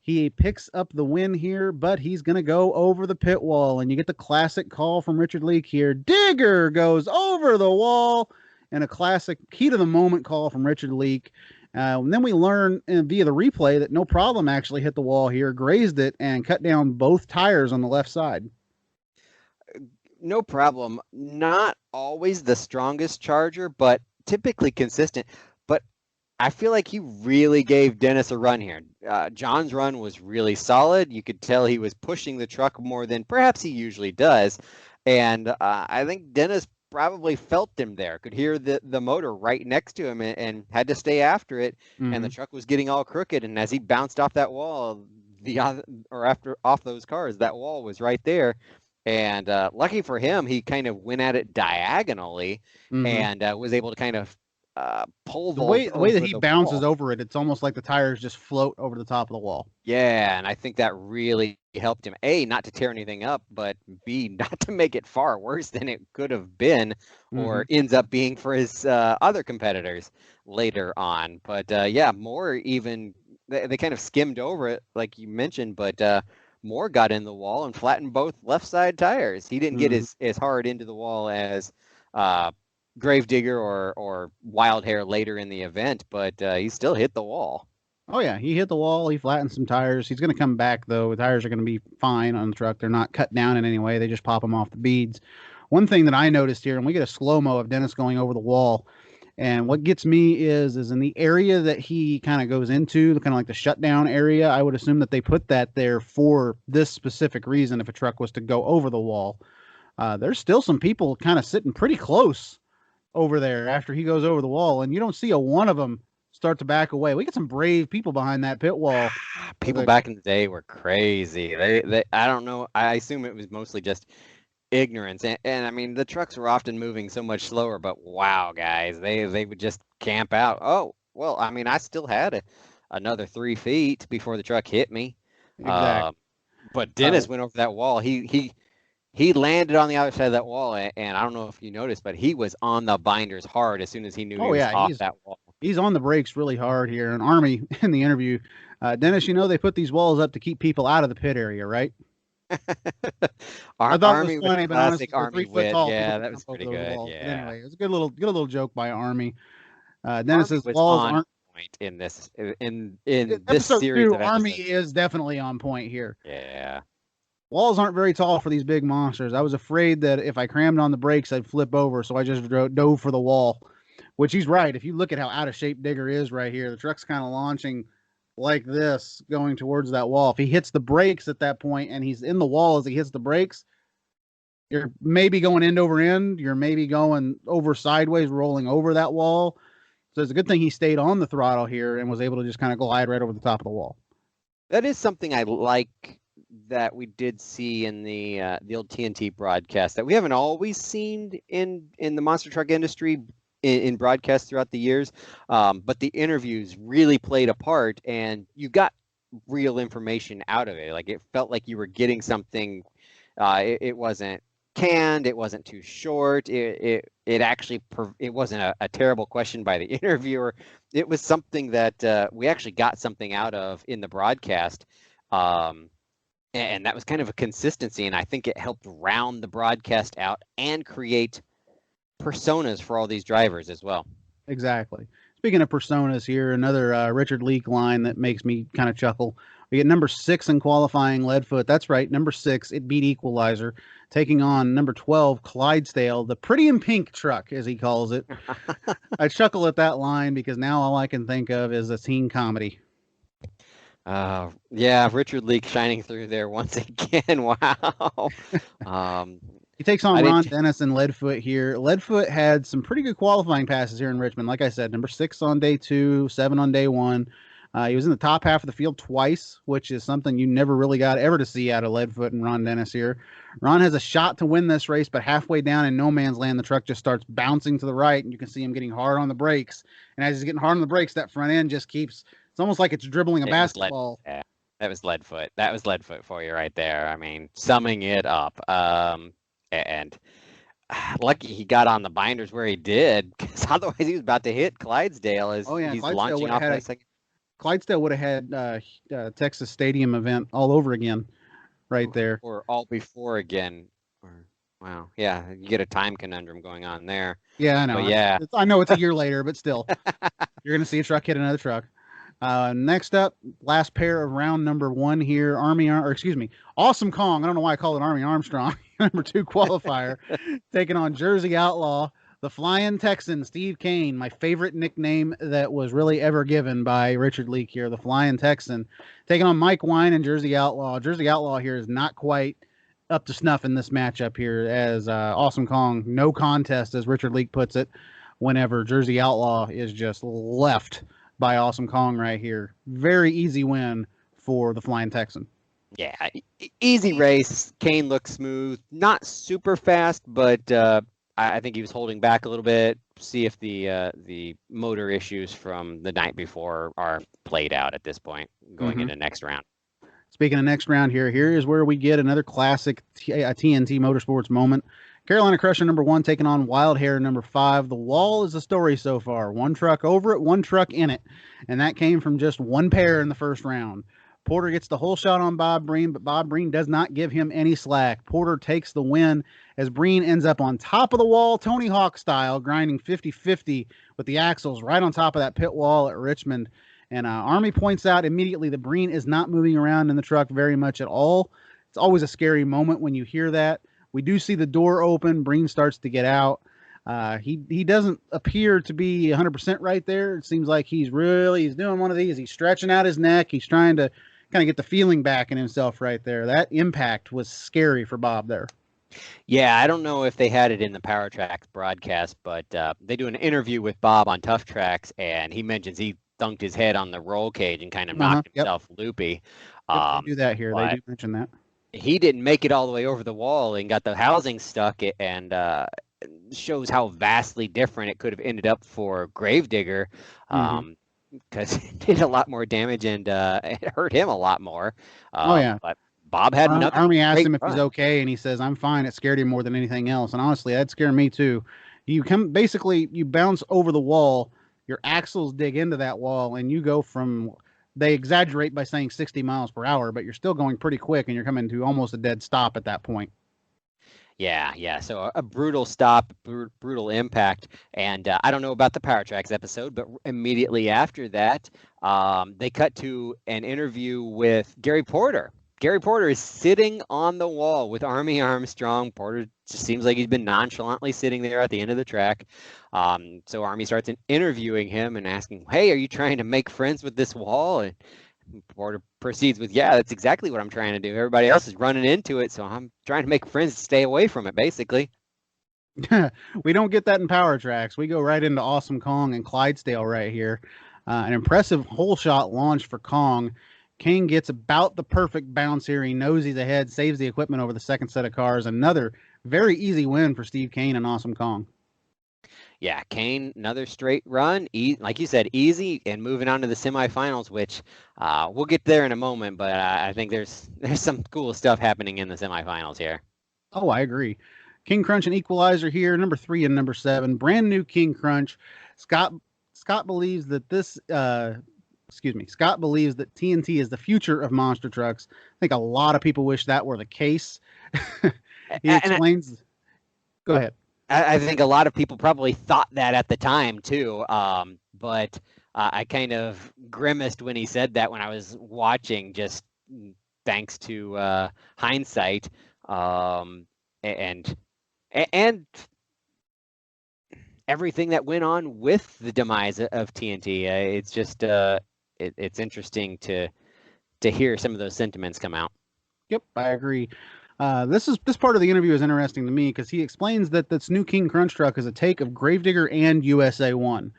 He picks up the win here, but he's going to go over the pit wall, and you get the classic call from Richard Leake here. Digger goes over the wall, and a classic heat of the moment call from Richard Leake. And then we learn via the replay that No Problem actually hit the wall here, grazed it, and cut down both tires on the left side. No Problem, not always the strongest charger, but typically consistent. But I feel like he really gave Dennis a run here. John's run was really solid. You could tell he was pushing the truck more than perhaps he usually does. And I think Dennis probably felt him there, could hear the motor right next to him, and had to stay after it. And the truck was getting all crooked. And as he bounced off that wall, off those cars, that wall was right there. And lucky for him, he kind of went at it diagonally and was able to kind of pull the way that he bounces wall. over it. It's almost like the tires just float over the top of the wall. Yeah, and I think that really helped him, A, not to tear anything up, but B, not to make it far worse than it could have been or ends up being for his other competitors later on. But yeah, Moore even, they kind of skimmed over it, like you mentioned, but Moore got in the wall and flattened both left side tires. He didn't get as hard into the wall as Gravedigger or Wild Hair later in the event, but he still hit the wall. Oh, yeah, he hit the wall. He flattened some tires. He's going to come back, though. The tires are going to be fine on the truck. They're not cut down in any way. They just pop them off the beads. One thing that I noticed here, and we get a slow-mo of Dennis going over the wall, and what gets me is in the area that he kind of goes into, kind of like the shutdown area, I would assume that they put that there for this specific reason if a truck was to go over the wall. There's still some people kind of sitting pretty close over there after he goes over the wall, and you don't see a one of them start to back away. We get some brave people behind that pit wall. People back in the day were crazy. They I don't know. I assume it was mostly just ignorance. And I mean, the trucks were often moving so much slower, but wow, guys, they would just camp out. Oh, well, I mean, I still had another 3 feet before the truck hit me. Exactly. But Dennis went over that wall. He landed on the other side of that wall, and I don't know if you noticed, but he was on the binders hard as soon as he knew he was off that wall. He's on the brakes really hard here. And Army, in the interview, Dennis, you know they put these walls up to keep people out of the pit area, right? I thought it was funny, but honestly, Army 3 foot tall. Yeah, that was pretty good. Yeah. Anyway, it was a good little joke by Army. Dennis's walls aren't point in this this series. Army is definitely on point here. Yeah. Walls aren't very tall for these big monsters. I was afraid that if I crammed on the brakes, I'd flip over, so I just dove for the wall, which he's right. If you look at how out of shape Digger is right here, the truck's kind of launching like this, going towards that wall. If he hits the brakes at that point and he's in the wall as he hits the brakes, you're maybe going end over end. You're maybe going over sideways, rolling over that wall. So it's a good thing he stayed on the throttle here and was able to just kind of glide right over the top of the wall. That is something I like that we did see in the old TNT broadcast that we haven't always seen in the monster truck industry in broadcasts throughout the years. But the interviews really played a part, and you got real information out of it. Like, it felt like you were getting something. It wasn't canned. It wasn't too short. It actually, it wasn't a terrible question by the interviewer. It was something that we actually got something out of in the broadcast. And that was kind of a consistency, and I think it helped round the broadcast out and create personas for all these drivers as well. Exactly. Speaking of personas here, another Richard Leak line that makes me kind of chuckle. We get number 6 in qualifying, Leadfoot. That's right, number 6. It beat Equalizer, taking on number 12, Clydesdale, the pretty in pink truck, as he calls it. I chuckle at that line because now all I can think of is a teen comedy. Yeah, Richard Leak shining through there once again. Wow. He takes on Ron Dennis and Leadfoot here. Leadfoot had some pretty good qualifying passes here in Richmond. Like I said, number 6 on day 2, 7 on day 1. He was in the top half of the field twice, which is something you never really got ever to see out of Leadfoot and Ron Dennis here. Ron has a shot to win this race, but halfway down in no man's land, the truck just starts bouncing to the right, and you can see him getting hard on the brakes. And as he's getting hard on the brakes, that front end just keeps... It's almost like it's dribbling a basketball. Yeah, that was Leadfoot. That was Leadfoot for you right there. I mean, summing it up. And lucky he got on the binders where he did, because otherwise he was about to hit Clydesdale as he's launching off that second. Clydesdale would have had Texas Stadium event all over again right there. Or all before again. Wow. Yeah, you get a time conundrum going on there. Yeah, I know. But yeah. I know it's a year later, but still. You're going to see a truck hit another truck. Next up, last pair of round number 1 here, Awesome Kong. I don't know why I call it Army Armstrong. Number 2 qualifier, taking on Jersey Outlaw, the Flying Texan, Steve Kane, my favorite nickname that was really ever given by Richard Leak here, the Flying Texan, taking on Mike Wine and Jersey Outlaw. Jersey Outlaw here is not quite up to snuff in this matchup here, as Awesome Kong, no contest, as Richard Leake puts it, whenever Jersey Outlaw is just left by Awesome Kong right here. Very easy win for the Flying Texan. Yeah, easy race. Kane looks smooth, not super fast, but I think he was holding back a little bit. See if the motor issues from the night before are played out at this point, going into next round. Speaking of next round here is where we get another classic TNT Motorsports moment. Carolina Crusher number 1 taking on Wild Hair number 5. The wall is the story so far. One truck over it, one truck in it. And that came from just one pair in the first round. Porter gets the whole shot on Bob Breen, but Bob Breen does not give him any slack. Porter takes the win as Breen ends up on top of the wall, Tony Hawk style, grinding 50-50 with the axles right on top of that pit wall at Richmond. And Army points out immediately that Breen is not moving around in the truck very much at all. It's always a scary moment when you hear that. We do see the door open. Breen starts to get out. He doesn't appear to be 100% right there. It seems like he's doing one of these. He's stretching out his neck. He's trying to kind of get the feeling back in himself right there. That impact was scary for Bob there. Yeah, I don't know if they had it in the Power Tracks broadcast, but they do an interview with Bob on Tough Tracks, and he mentions he thunked his head on the roll cage and kind of knocked himself loopy. They do that here. They do mention that. He didn't make it all the way over the wall and got the housing stuck, and shows how vastly different it could have ended up for Gravedigger, because it did a lot more damage and it hurt him a lot more. But Bob had another. Army asked him if he's okay, and he says, "I'm fine." It scared him more than anything else, and honestly, that scared me too. You bounce over the wall, your axles dig into that wall, and you go from. They exaggerate by saying 60 miles per hour, but you're still going pretty quick, and you're coming to almost a dead stop at that point. Yeah. So a brutal stop, brutal impact. And I don't know about the Power Tracks episode, but immediately after that, they cut to an interview with Gary Porter. Gary Porter is sitting on the wall with Army Armstrong. Porter just seems like he's been nonchalantly sitting there at the end of the track. So Army starts interviewing him and asking, "Hey, are you trying to make friends with this wall?" And Porter proceeds with, "Yeah, that's exactly what I'm trying to do. Everybody else is running into it, so I'm trying to make friends to stay away from it, basically." We don't get that in Power Tracks. We go right into Awesome Kong and Clydesdale right here. An impressive hole shot launch for Kong. King gets about the perfect bounce here. He knows he's ahead, saves the equipment over the second set of cars. Another very easy win for Steve Kane and Awesome Kong. Yeah, Kane, another straight run. Like you said, easy, and moving on to the semifinals, which we'll get there in a moment, but I think there's some cool stuff happening in the semifinals here. Oh, I agree. King Crunch and Equalizer here, number 3 and number 7. Brand new King Crunch. Scott believes that Scott believes that TNT is the future of monster trucks. I think a lot of people wish that were the case. He explains. Go ahead. I think a lot of people probably thought that at the time too. But I kind of grimaced when he said that when I was watching, just thanks to hindsight, and everything that went on with the demise of TNT. It's just it's interesting to hear some of those sentiments come out. Yep, I agree. This part of the interview is interesting to me because he explains that this new King Crunch truck is a take of Gravedigger and USA 1.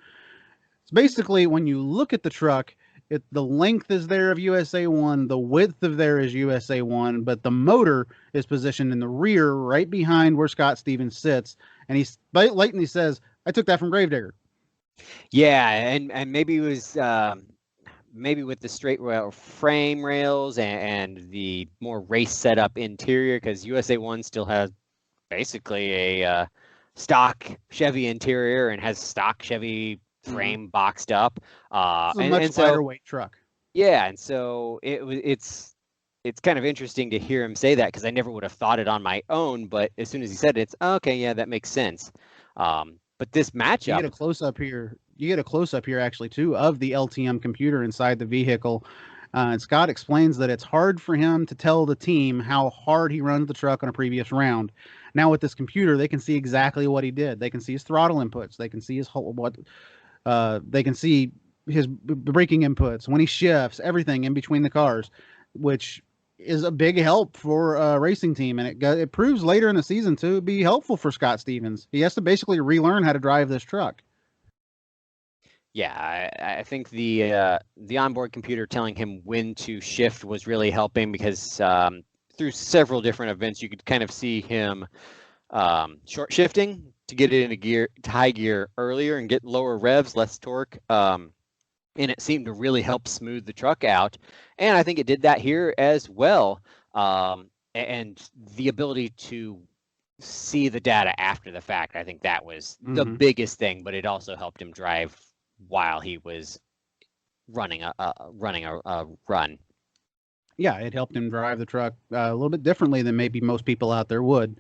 It's basically, when you look at the truck, the length is there of USA 1, the width of there is USA 1, but the motor is positioned in the rear, right behind where Scott Stevens sits. And he blatantly says, "I took that from Gravedigger." Yeah, and maybe it was maybe with the straight rail frame rails and the more race setup interior, because USA 1 still has basically a stock Chevy interior and has stock Chevy frame boxed up. It's a much lighter weight truck. Yeah, and so it's kind of interesting to hear him say that, because I never would have thought it on my own, but as soon as he said it, it's okay, yeah, that makes sense. But this matchup, you get a close up here actually too of the LTM computer inside the vehicle. And Scott explains that it's hard for him to tell the team how hard he runs the truck on a previous round. Now with this computer, they can see exactly what he did. They can see his throttle inputs. They can see they can see his braking inputs when he shifts, everything in between the cars, which is a big help for a racing team, and it proves later in the season to be helpful for Scott Stevens. He has to basically relearn how to drive this truck. Yeah, I think the onboard computer telling him when to shift was really helping, because through several different events you could kind of see him short shifting to get it into high gear earlier and get lower revs, less torque. And it seemed to really help smooth the truck out. And I think it did that here as well. And the ability to see the data after the fact, I think that was the biggest thing, but it also helped him drive while he was running a run. Yeah, it helped him drive the truck a little bit differently than maybe most people out there would.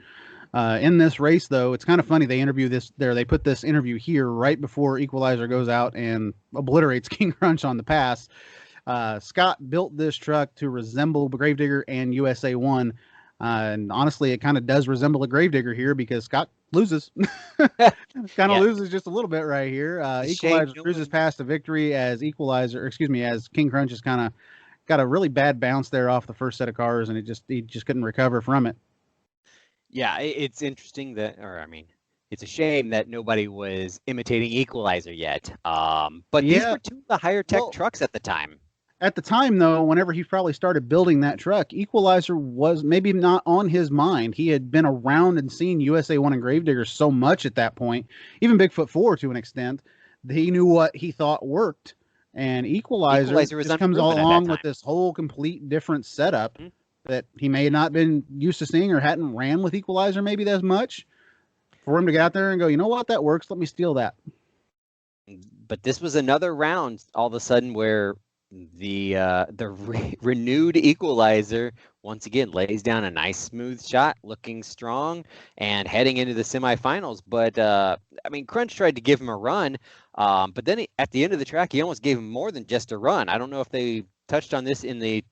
In this race, though, it's kind of funny. They put this interview here right before Equalizer goes out and obliterates King Crunch on the pass. Scott built this truck to resemble Gravedigger and USA 1. And honestly, it kind of does resemble a Gravedigger here, because Scott loses. Loses just a little bit right here. Equalizer cruises past the victory as as King Crunch has kind of got a really bad bounce there off the first set of cars, and he just couldn't recover from it. Yeah, it's interesting it's a shame that nobody was imitating Equalizer yet. But these were two of the higher tech trucks at the time. At the time, though, whenever he probably started building that truck, Equalizer was maybe not on his mind. He had been around and seen USA 1 and Gravedigger so much at that point, even Bigfoot 4 to an extent, that he knew what he thought worked. And Equalizer just comes along with this whole complete different setup that he may have not been used to seeing, or hadn't ran with Equalizer maybe that much. For him to get out there and go, you know what, that works, let me steal that. But this was another round all of a sudden where the renewed Equalizer once again lays down a nice smooth shot, looking strong and heading into the semifinals. But Crunch tried to give him a run, but then at the end of the track, he almost gave him more than just a run. I don't know if they touched on this in the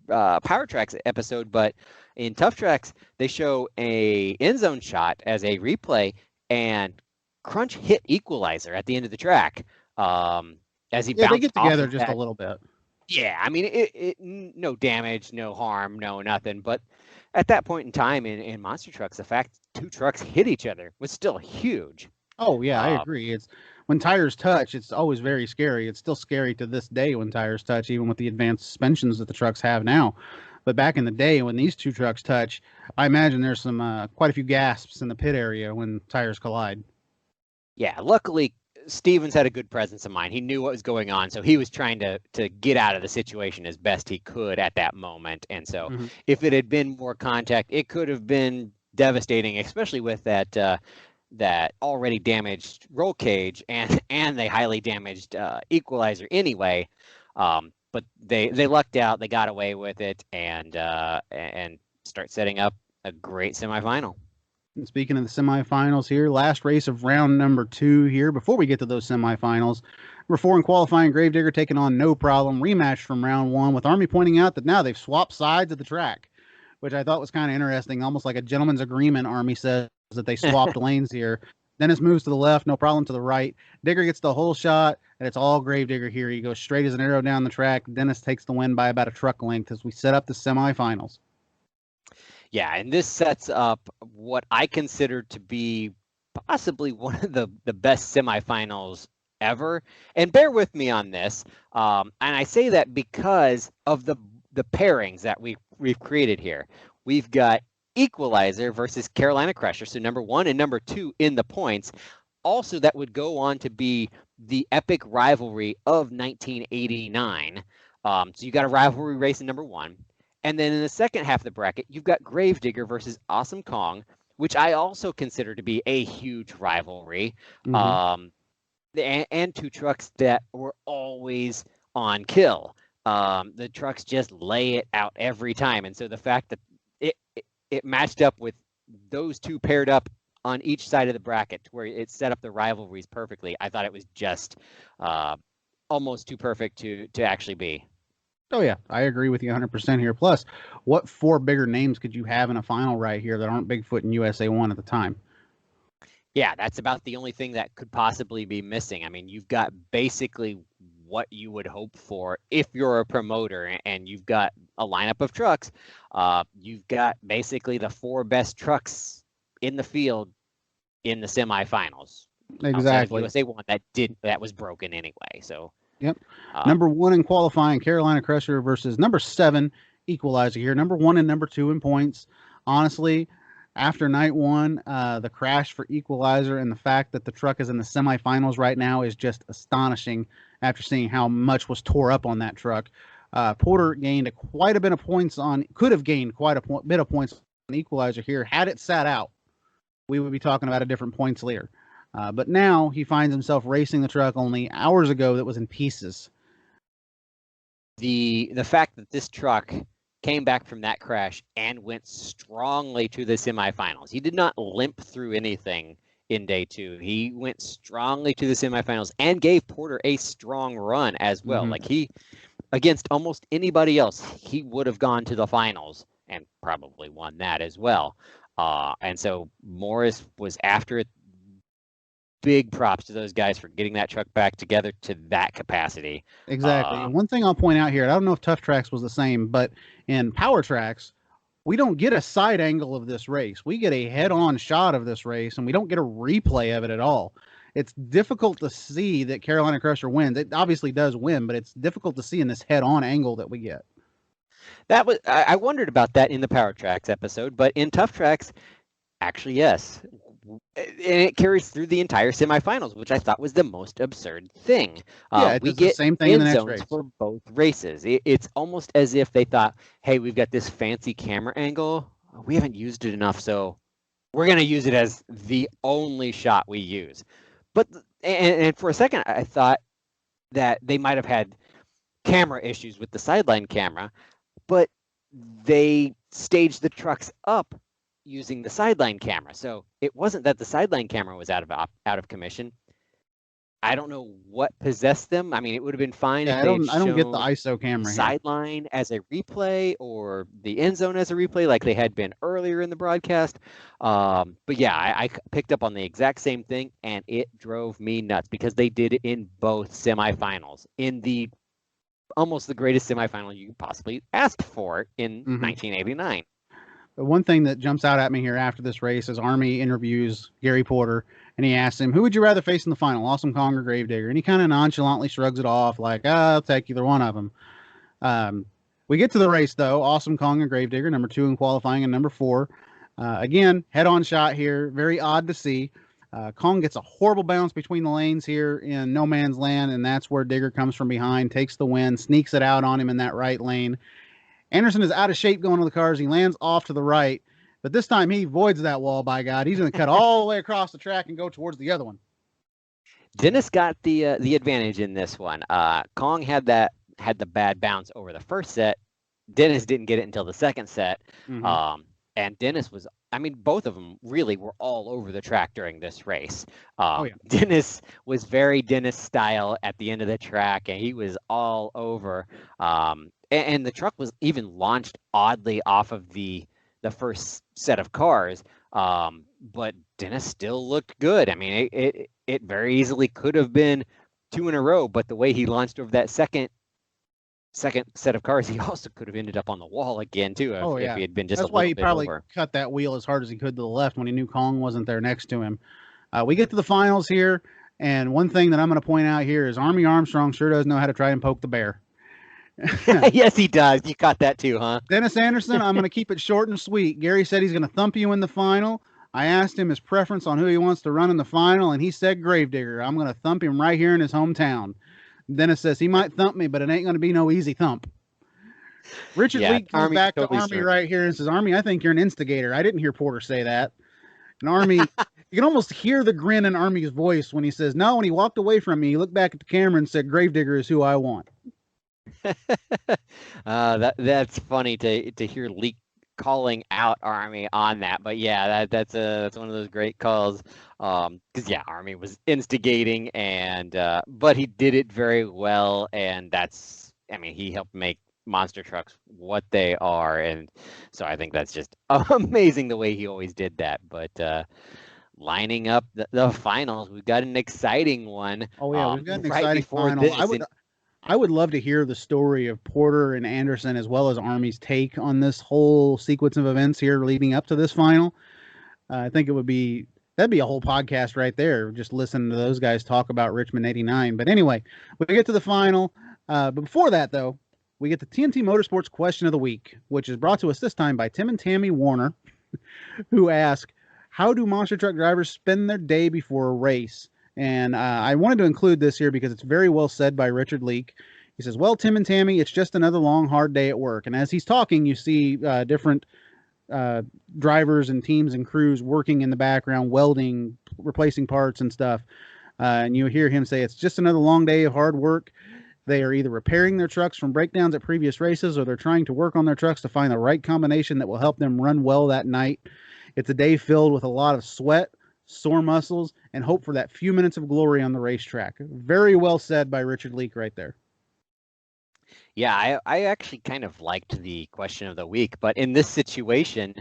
Power Tracks episode, but in Tough Tracks they show a end zone shot as a replay, and Crunch hit Equalizer at the end of the track as he bounced. They get together just a little bit. Yeah, it no damage, no harm, no nothing. But at that point in time in monster trucks, the fact two trucks hit each other was still huge. Oh yeah, I agree. It's when tires touch, it's always very scary. It's still scary to this day when tires touch, even with the advanced suspensions that the trucks have now. But back in the day when these two trucks touch, I imagine there's some quite a few gasps in the pit area when tires collide. Yeah, luckily Stevens had a good presence of mind. He knew what was going on, so he was trying to get out of the situation as best he could at that moment. And so if it had been more contact, it could have been devastating, especially with that already damaged roll cage and the highly damaged Equalizer anyway. But they lucked out. They got away with it and start setting up a great semifinal. And speaking of the semifinals here, last race of round number 2 here. Before we get to those semifinals, number 4 in qualifying, Gravedigger taking on No Problem, rematch from round 1, with Army pointing out that now they've swapped sides of the track, which I thought was kind of interesting, almost like a gentleman's agreement. Army says that they swapped lanes here. Dennis moves to the left, No Problem to the right. Digger gets the whole shot, and it's all Gravedigger here. He goes straight as an arrow down the track. Dennis takes the win by about a truck length as we set up the semifinals. Yeah, and this sets up what I consider to be possibly one of the best semifinals ever. And bear with me on this. And I say that because of the pairings that we've created here. We've got Equalizer versus Carolina Crusher, so number 1 and number 2 in the points. Also, that would go on to be the epic rivalry of 1989. So you got a rivalry race in number 1. And then in the second half of the bracket, you've got Gravedigger versus Awesome Kong, which I also consider to be a huge rivalry. And two trucks that were always on kill. The trucks just lay it out every time. And so the fact that it matched up with those two paired up on each side of the bracket, where it set up the rivalries perfectly, I thought it was just almost too perfect to actually be. Oh, yeah, I agree with you 100% here. Plus, what 4 bigger names could you have in a final right here that aren't Bigfoot and USA 1 at the time? Yeah, that's about the only thing that could possibly be missing. You've got basically what you would hope for if you're a promoter and you've got a lineup of trucks. You've got basically the 4 best trucks in the field in the semifinals. Exactly. USA one that was broken anyway. So yep. Number 1 in qualifying, Carolina Crusher versus number 7 Equalizer here. Number 1 and number 2 in points. Honestly, after night 1, the crash for Equalizer and the fact that the truck is in the semifinals right now is just astonishing after seeing how much was tore up on that truck. Porter gained quite a bit of points could have gained quite a bit of points on Equalizer here. Had it sat out, we would be talking about a different points leader. But now he finds himself racing the truck only hours ago that was in pieces. The fact that this truck came back from that crash and went strongly to the semifinals. He did not limp through anything in day 2. He went strongly to the semifinals and gave Porter a strong run as well. Mm-hmm. Like he, against almost anybody else, he would have gone to the finals and probably won that as well. And so Morris was after it. Big props to those guys for getting that truck back together to that capacity. Exactly. And one thing I'll point out here, I don't know if Tough Tracks was the same, but in Power Tracks, we don't get a side angle of this race. We get a head-on shot of this race, and we don't get a replay of it at all. It's difficult to see that Carolina Crusher wins. It obviously does win, but it's difficult to see in this head-on angle that we get. I wondered about that in the Power Tracks episode, but in Tough Tracks, actually, yes. And it carries through the entire semifinals, which I thought was the most absurd thing. We get the same thing in the next zones race for both races. It's almost as if they thought, hey, we've got this fancy camera angle. We haven't used it enough, so we're going to use it as the only shot we use. But and for a second, I thought that they might have had camera issues with the sideline camera, but they staged the trucks up using the sideline camera. So it wasn't that the sideline camera was out of commission. I don't know what possessed them. I mean, it would have been fine if I they don't get the ISO camera sideline as a replay or the end zone as a replay like they had been earlier in the broadcast. But yeah, I picked up on the exact same thing, and it drove me nuts because they did it in both semifinals, in the almost the greatest semifinal you could possibly ask for in 1989. The one thing that jumps out at me here after this race is Army interviews Gary Porter, and he asks him, who would you rather face in the final, Awesome Kong or Gravedigger? And he kind of nonchalantly shrugs it off like, I'll take either one of them. We get to the race, though. Awesome Kong and Gravedigger, number 2 in qualifying and number 4. Again, head-on shot here. Very odd to see. Kong gets a horrible bounce between the lanes here in no man's land, and that's where Digger comes from behind, takes the win, sneaks it out on him in that right lane. Anderson is out of shape going to the cars. He lands off to the right, but this time he avoids that wall, by God. He's going to cut all the way across the track and go towards the other one. Dennis got the advantage in this one. Kong had the bad bounce over the first set. Dennis didn't get it until the second set. And Dennis was, I mean, both of them really were all over the track during this race. Dennis was very Dennis style at the end of the track, and he was all over. And the truck was even launched oddly off of the first set of cars, but Dennis still looked good. I mean, it very easily could have been 2 in a row, but the way he launched over that second set of cars, he also could have ended up on the wall again too if he had been just. That's why he probably cut that wheel as hard as he could to the left when he knew Kong wasn't there next to him. We get to the finals here, and one thing that I'm going to point out here is Army Armstrong sure does know how to try and poke the bear. Yes, he does. You caught that too, huh? Dennis Anderson, I'm going to keep it short and sweet. Gary said he's going to thump you in the final. I asked him his preference on who he wants to run in the final, and he said Gravedigger. I'm going to thump him right here in his hometown. Dennis says he might thump me, but it ain't going to be no easy thump. Richard Lee comes back to Army right here and says, Army, I think you're an instigator. I didn't hear Porter say that. And Army, you can almost hear the grin in Army's voice when he says, no, when he walked away from me, he looked back at the camera and said, Gravedigger is who I want. That's funny to hear Lee calling out Army on that, but yeah, that's one of those great calls. Because yeah, Army was instigating, and but he did it very well, and he helped make monster trucks what they are, and so I think that's just amazing the way he always did that. But lining up the finals, we've got an exciting one. Oh yeah, we've got an exciting final. I would love to hear the story of Porter and Anderson as well as Army's take on this whole sequence of events here leading up to this final. I think that'd be a whole podcast right there, just listening to those guys talk about Richmond '89. But anyway, we get to the final. But before that, though, we get the TNT Motorsports Question of the Week, which is brought to us this time by Tim and Tammy Warner, who ask, how do monster truck drivers spend their day before a race? And I wanted to include this here because it's very well said by Richard Leake. He says, well, Tim and Tammy, it's just another long, hard day at work. And as he's talking, you see different drivers and teams and crews working in the background, welding, replacing parts and stuff. And you hear him say, it's just another long day of hard work. They are either repairing their trucks from breakdowns at previous races, or they're trying to work on their trucks to find the right combination that will help them run well that night. It's a day filled with a lot of sweat, sore muscles, and hope for that few minutes of glory on the racetrack. Very well said by Richard Leake right there. Yeah, I actually kind of liked the question of the week, but in this situation,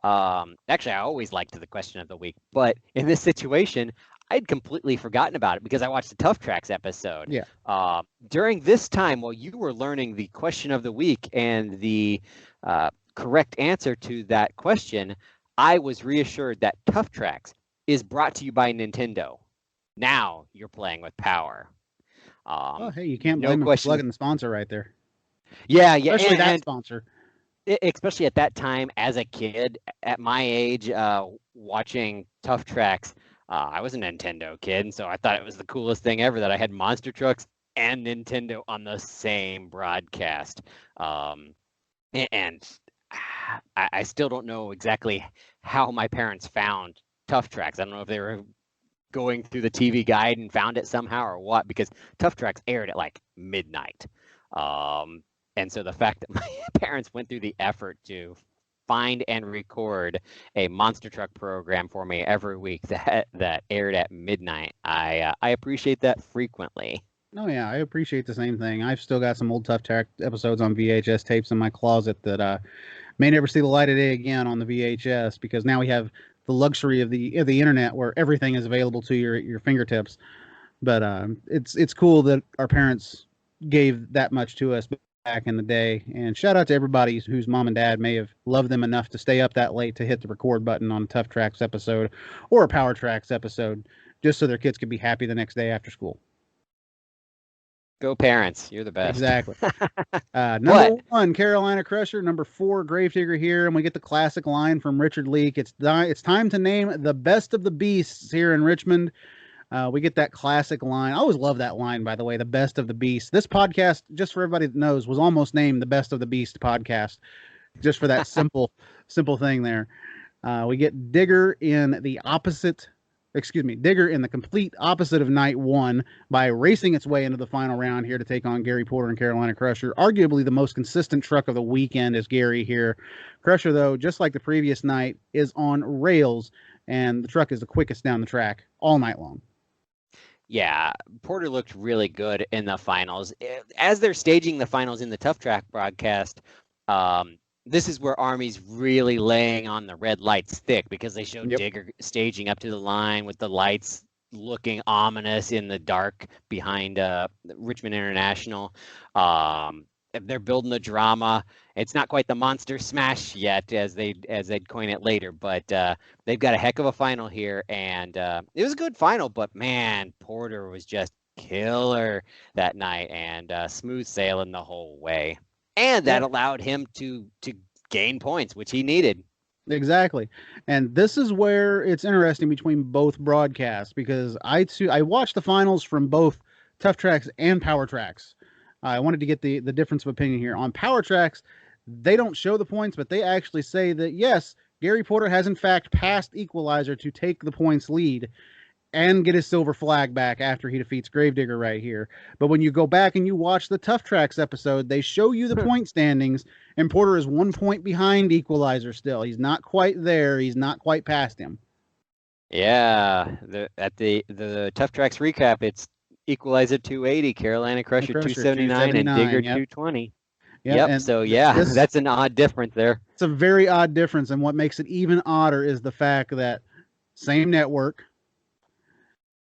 actually, I always liked the question of the week, but in this situation, I'd completely forgotten about it because I watched the Tough Tracks episode. Yeah. During this time, while you were learning the question of the week and the correct answer to that question, I was reassured that Tough Tracks is brought to you by Nintendo. Now you're playing with power. Oh, hey, you can't blame him for plugging the sponsor right there. Yeah, especially that sponsor. Especially at that time, as a kid, at my age, watching Tough Tracks, I was a Nintendo kid, and so I thought it was the coolest thing ever that I had monster trucks and Nintendo on the same broadcast. And I still don't know exactly how my parents found Tough Tracks. I don't know if they were going through the TV guide and found it somehow or what, because Tough Tracks aired at like midnight. And so the fact that my parents went through the effort to find and record a monster truck program for me every week that aired at midnight, I appreciate that frequently. Oh yeah, I appreciate the same thing. I've still got some old Tough Track episodes on VHS tapes in my closet that may never see the light of day again on the VHS, because now we have the luxury of the internet where everything is available to your fingertips. But it's cool that our parents gave that much to us back in the day. And shout out to everybody whose mom and dad may have loved them enough to stay up that late to hit the record button on a Tough Tracks episode or a Power Tracks episode, just so their kids could be happy the next day after school. Go parents, you're the best. Exactly. Number 1, Carolina Crusher. Number 4, Gravedigger here, and we get the classic line from Richard Leake. It's time to name the best of the beasts here in Richmond. We get that classic line. I always love that line, by the way, the best of the beast. This podcast, just for everybody that knows, was almost named the Best of the Beast podcast, just for that simple thing there. We get Digger in the complete opposite of night 1 by racing its way into the final round here to take on Gary Porter and Carolina Crusher. Arguably the most consistent truck of the weekend is Gary here. Crusher, though, just like the previous night, is on rails, and the truck is the quickest down the track all night long. Yeah, Porter looked really good in the finals. As they're staging the finals in the Tough Track broadcast, this is where Army's really laying on the red lights thick, because they showed Digger staging up to the line with the lights looking ominous in the dark behind Richmond International. They're building the drama. It's not quite the monster smash yet, as they'd coin it later, but they've got a heck of a final here, and it was a good final. But man, Porter was just killer that night, and smooth sailing the whole way, and that allowed him to gain points, which he needed. Exactly. And this is where it's interesting between both broadcasts, because I watched the finals from both Tough Tracks and Power Tracks. I wanted to get the difference of opinion here. On Power Tracks, they don't show the points, but they actually say that, yes, Gary Porter has in fact passed Equalizer to take the points lead and get his silver flag back after he defeats Gravedigger right here. But when you go back and you watch the Tough Tracks episode, they show you the point standings, and Porter is 1 point behind Equalizer still. He's not quite there. He's not quite past him. Yeah, at the Tough Tracks recap, it's Equalizer 280, Carolina Crusher 279, and Digger 220. Yep. So that's an odd difference there. It's a very odd difference, and what makes it even odder is the fact that same network,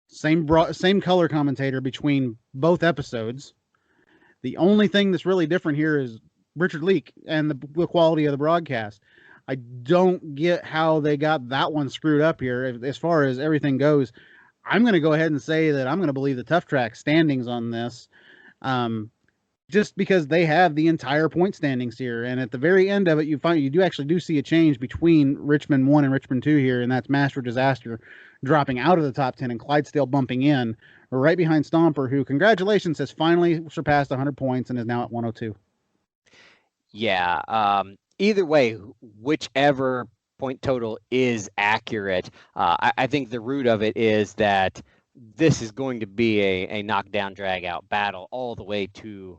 same color commentator between both episodes, The only thing that's really different here is Richard Leak and the quality of the broadcast. I don't get how they got that one screwed up here. As far as everything goes, I'm going to go ahead and say that I'm going to believe the Tough Track standings on this, just because they have the entire point standings here. And at the very end of it, you do see a change between Richmond 1 and Richmond 2 here, and that's Master Disaster dropping out of the top 10 and Clydesdale bumping in right behind Stomper, who, congratulations, has finally surpassed 100 points and is now at 102. Yeah. Either way, whichever point total is accurate, I think the root of it is that this is going to be a knockdown, drag-out battle all the way to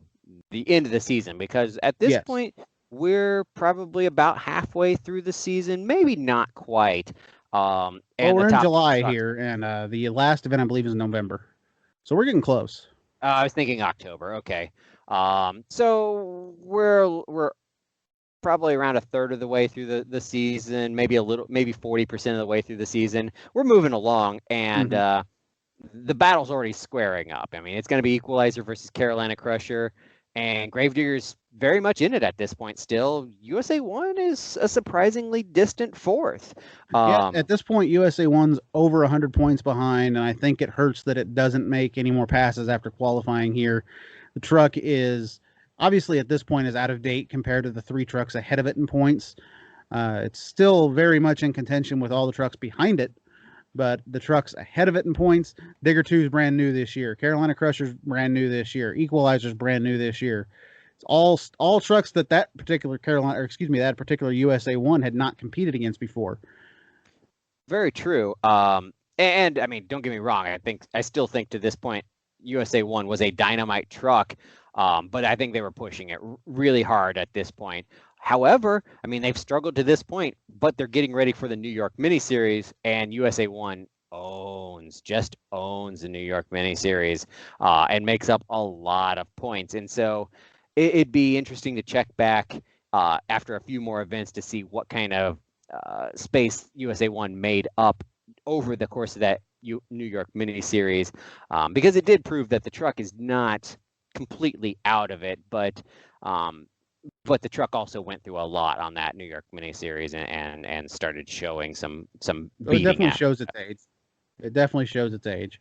the end of the season, because at this point, we're probably about halfway through the season, maybe not quite. And we're in July here, and the last event, I believe, is November. So we're getting close. I was thinking October. Okay. So we're probably around a third of the way through the season, maybe 40% of the way through the season. We're moving along, and the battle's already squaring up. I mean, it's going to be Equalizer versus Carolina Crusher, and Gravedigger's very much in it at this point still. USA 1 is a surprisingly distant fourth. At this point, USA 1's over 100 points behind, and I think it hurts that it doesn't make any more passes after qualifying here. The truck is obviously at this point is out of date compared to the 3 trucks ahead of it in points. It's still very much in contention with all the trucks behind it, but the trucks ahead of it in points, Digger 2 is brand new this year. Carolina Crusher's brand new this year. Equalizer's brand new this year. It's all trucks that particular that particular USA 1 had not competed against before. Very true. And I mean, don't get me wrong. I still think to this point, USA 1 was a dynamite truck, but I think they were pushing it really hard at this point. However, I mean, they've struggled to this point, but they're getting ready for the New York Mini Series, and USA 1 owns the New York Mini Series, and makes up a lot of points. And so it'd be interesting to check back after a few more events to see what kind of space USA 1 made up over the course of that New York Mini Series, because it did prove that the truck is not completely out of it, but the truck also went through a lot on that New York Mini Series and started showing some It definitely shows its age. It definitely shows its age.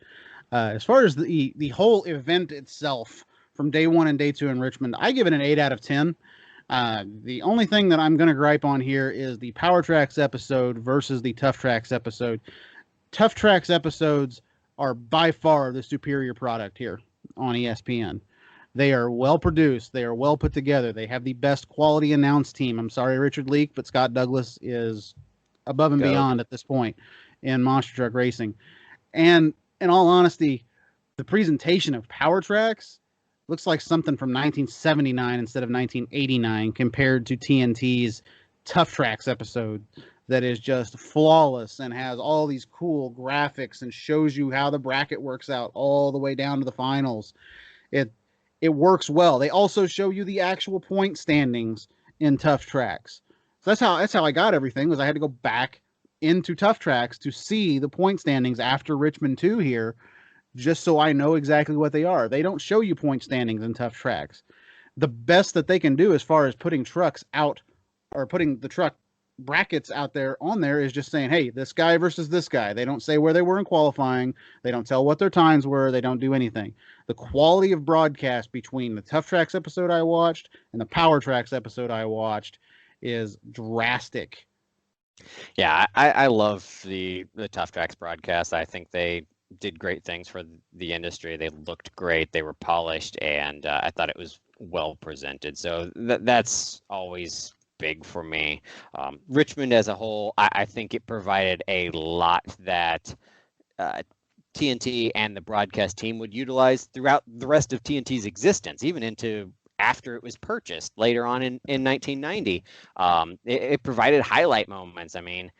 As far as the whole event itself, from day 1 and day 2 in Richmond, I give it an 8 out of 10. The only thing that I'm going to gripe on here is the Power Tracks episode versus the Tough Tracks episode. Tough Tracks episodes are by far the superior product here on ESPN. They are well produced. They are well put together. They have the best quality announce team. I'm sorry, Richard Leak, but Scott Douglas is above and beyond at this point in monster truck racing. And in all honesty, the presentation of Power Tracks looks like something from 1979 instead of 1989 compared to TNT's Tough Tracks episode that is just flawless and has all these cool graphics and shows you how the bracket works out all the way down to the finals. It works well. They also show you the actual point standings in Tough Tracks. So that's how I got everything, was I had to go back into Tough Tracks to see the point standings after Richmond 2 here, just so I know exactly what they are. They don't show you point standings in Tough Tracks. The best that they can do as far as putting trucks out or putting the truck brackets out there on there is just saying, hey, this guy versus this guy. They don't say where they were in qualifying. They don't tell what their times were. They don't do anything. The quality of broadcast between the Tough Tracks episode I watched and the Power Tracks episode I watched is drastic. Yeah, I love the Tough Tracks broadcast. I think they did great things for the industry. They looked great. They were polished, and I thought it was well presented. So that's always big for me. Richmond as a whole, I think it provided a lot that TNT and the broadcast team would utilize throughout the rest of TNT's existence, even into after it was purchased later on in 1990. It provided highlight moments. I mean,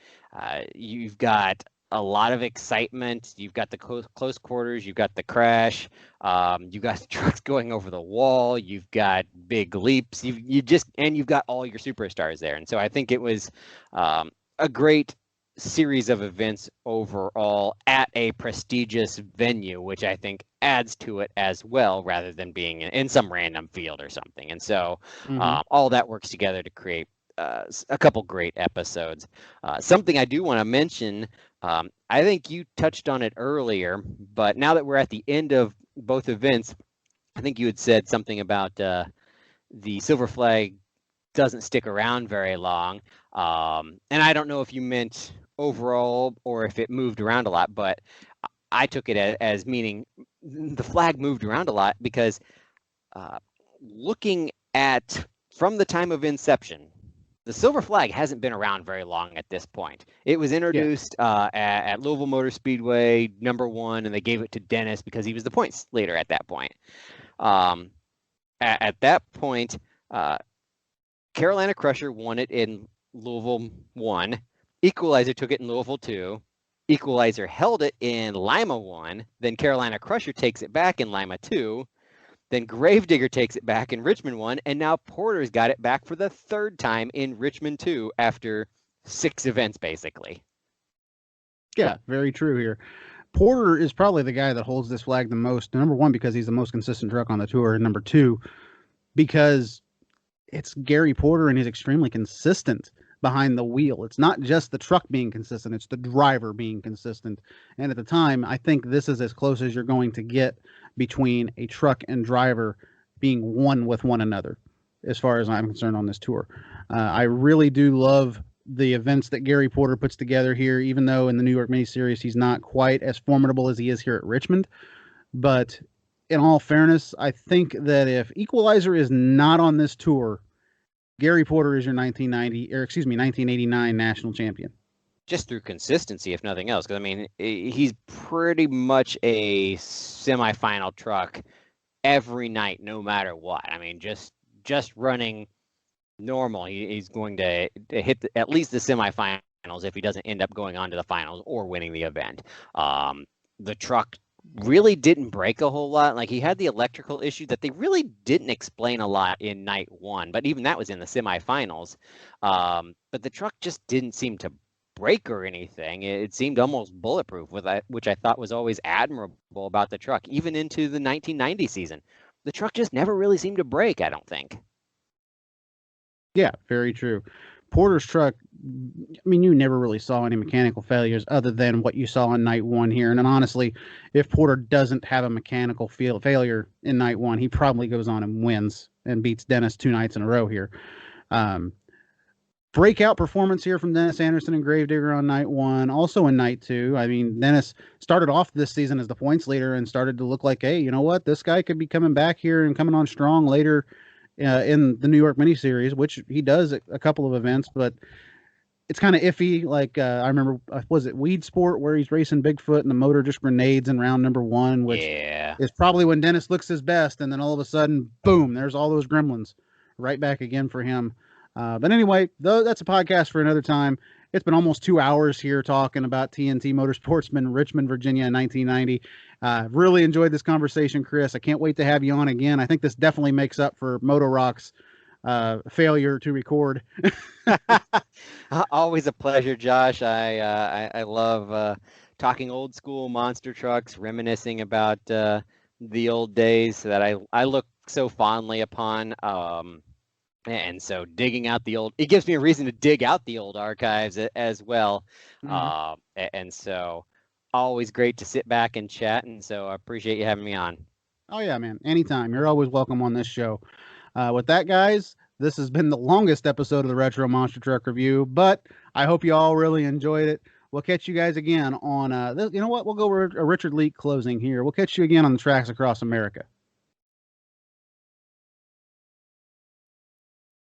you've got a lot of excitement. You've got the close quarters. You've got the crash. You've got the trucks going over the wall. You've got big leaps. You've got all your superstars there. And so I think it was a great series of events overall at a prestigious venue, which I think adds to it as well, rather than being in some random field or something. And so Mhm. all that works together to create a couple great episodes. Something I do want to mention, I think you touched on it earlier, but now that we're at the end of both events, I think you had said something about the silver flag doesn't stick around very long. And I don't know if you meant overall or if it moved around a lot, but I took it as meaning the flag moved around a lot because looking at from the time of inception, the silver flag hasn't been around very long at this point. It was introduced at Louisville Motor Speedway, #1, and they gave it to Dennis because he was the points leader at that point. At that point, Carolina Crusher won it in Louisville 1. Equalizer took it in Louisville 2. Equalizer held it in Lima 1. Then Carolina Crusher takes it back in Lima 2. Then Gravedigger takes it back in Richmond 1. And now Porter's got it back for the third time in Richmond 2 after 6 events, basically. Yeah, very true here. Porter is probably the guy that holds this flag the most. #1, because he's the most consistent truck on the tour. And #2, because it's Gary Porter and he's extremely consistent behind the wheel. It's not just the truck being consistent, it's the driver being consistent. And at the time, I think this is as close as you're going to get between a truck and driver being one with one another, as far as I'm concerned on this tour. I really do love the events that Gary Porter puts together here, even though in the New York Mini Series he's not quite as formidable as he is here at Richmond. But in all fairness, I think that if Equalizer is not on this tour, Gary Porter is your 1989 national champion. Just through consistency, if nothing else. Because, I mean, he's pretty much a semifinal truck every night, no matter what. I mean, just running normal, he's going to hit at least the semifinals if he doesn't end up going on to the finals or winning the event. The truck really didn't break a whole lot. Like, he had the electrical issue that they really didn't explain a lot in night 1, but even that was in the semifinals. But the truck just didn't seem to break or anything. It seemed almost bulletproof, which I thought was always admirable about the truck. Even into the 1990 season, the truck just never really seemed to break, I don't think. Yeah, very true. Porter's truck, I mean, you never really saw any mechanical failures other than what you saw in night 1 here. And then honestly, if Porter doesn't have a mechanical failure in night 1, he probably goes on and wins and beats Dennis 2 nights in a row here. Breakout performance here from Dennis Anderson and Gravedigger on night 1. Also in night 2, I mean, Dennis started off this season as the points leader and started to look like, hey, you know what? This guy could be coming back here and coming on strong later in the New York Mini Series, which he does at a couple of events, but it's kind of iffy. Like I remember, was it Weed Sport where he's racing Bigfoot and the motor just grenades in round #1, which is probably when Dennis looks his best, and then all of a sudden, boom, there's all those gremlins right back again for him. But anyway, that's a podcast for another time. It's been almost 2 hours here talking about TNT Motorsportsman, Richmond, Virginia in 1990. Really enjoyed this conversation, Chris. I can't wait to have you on again. I think this definitely makes up for Moto Rock's failure to record. Always a pleasure, Josh. I love talking old school monster trucks, reminiscing about the old days that I look so fondly upon. And so digging out it gives me a reason to dig out the old archives as well. Mm-hmm. And so always great to sit back and chat. And so I appreciate you having me on. Oh yeah, man. Anytime. You're always welcome on this show. With that, guys, this has been the longest episode of the Retro Monster Truck Review, but I hope you all really enjoyed it. We'll catch you guys again on, you know what? We'll go with a Richard Leak closing here. We'll catch you again on the tracks across America.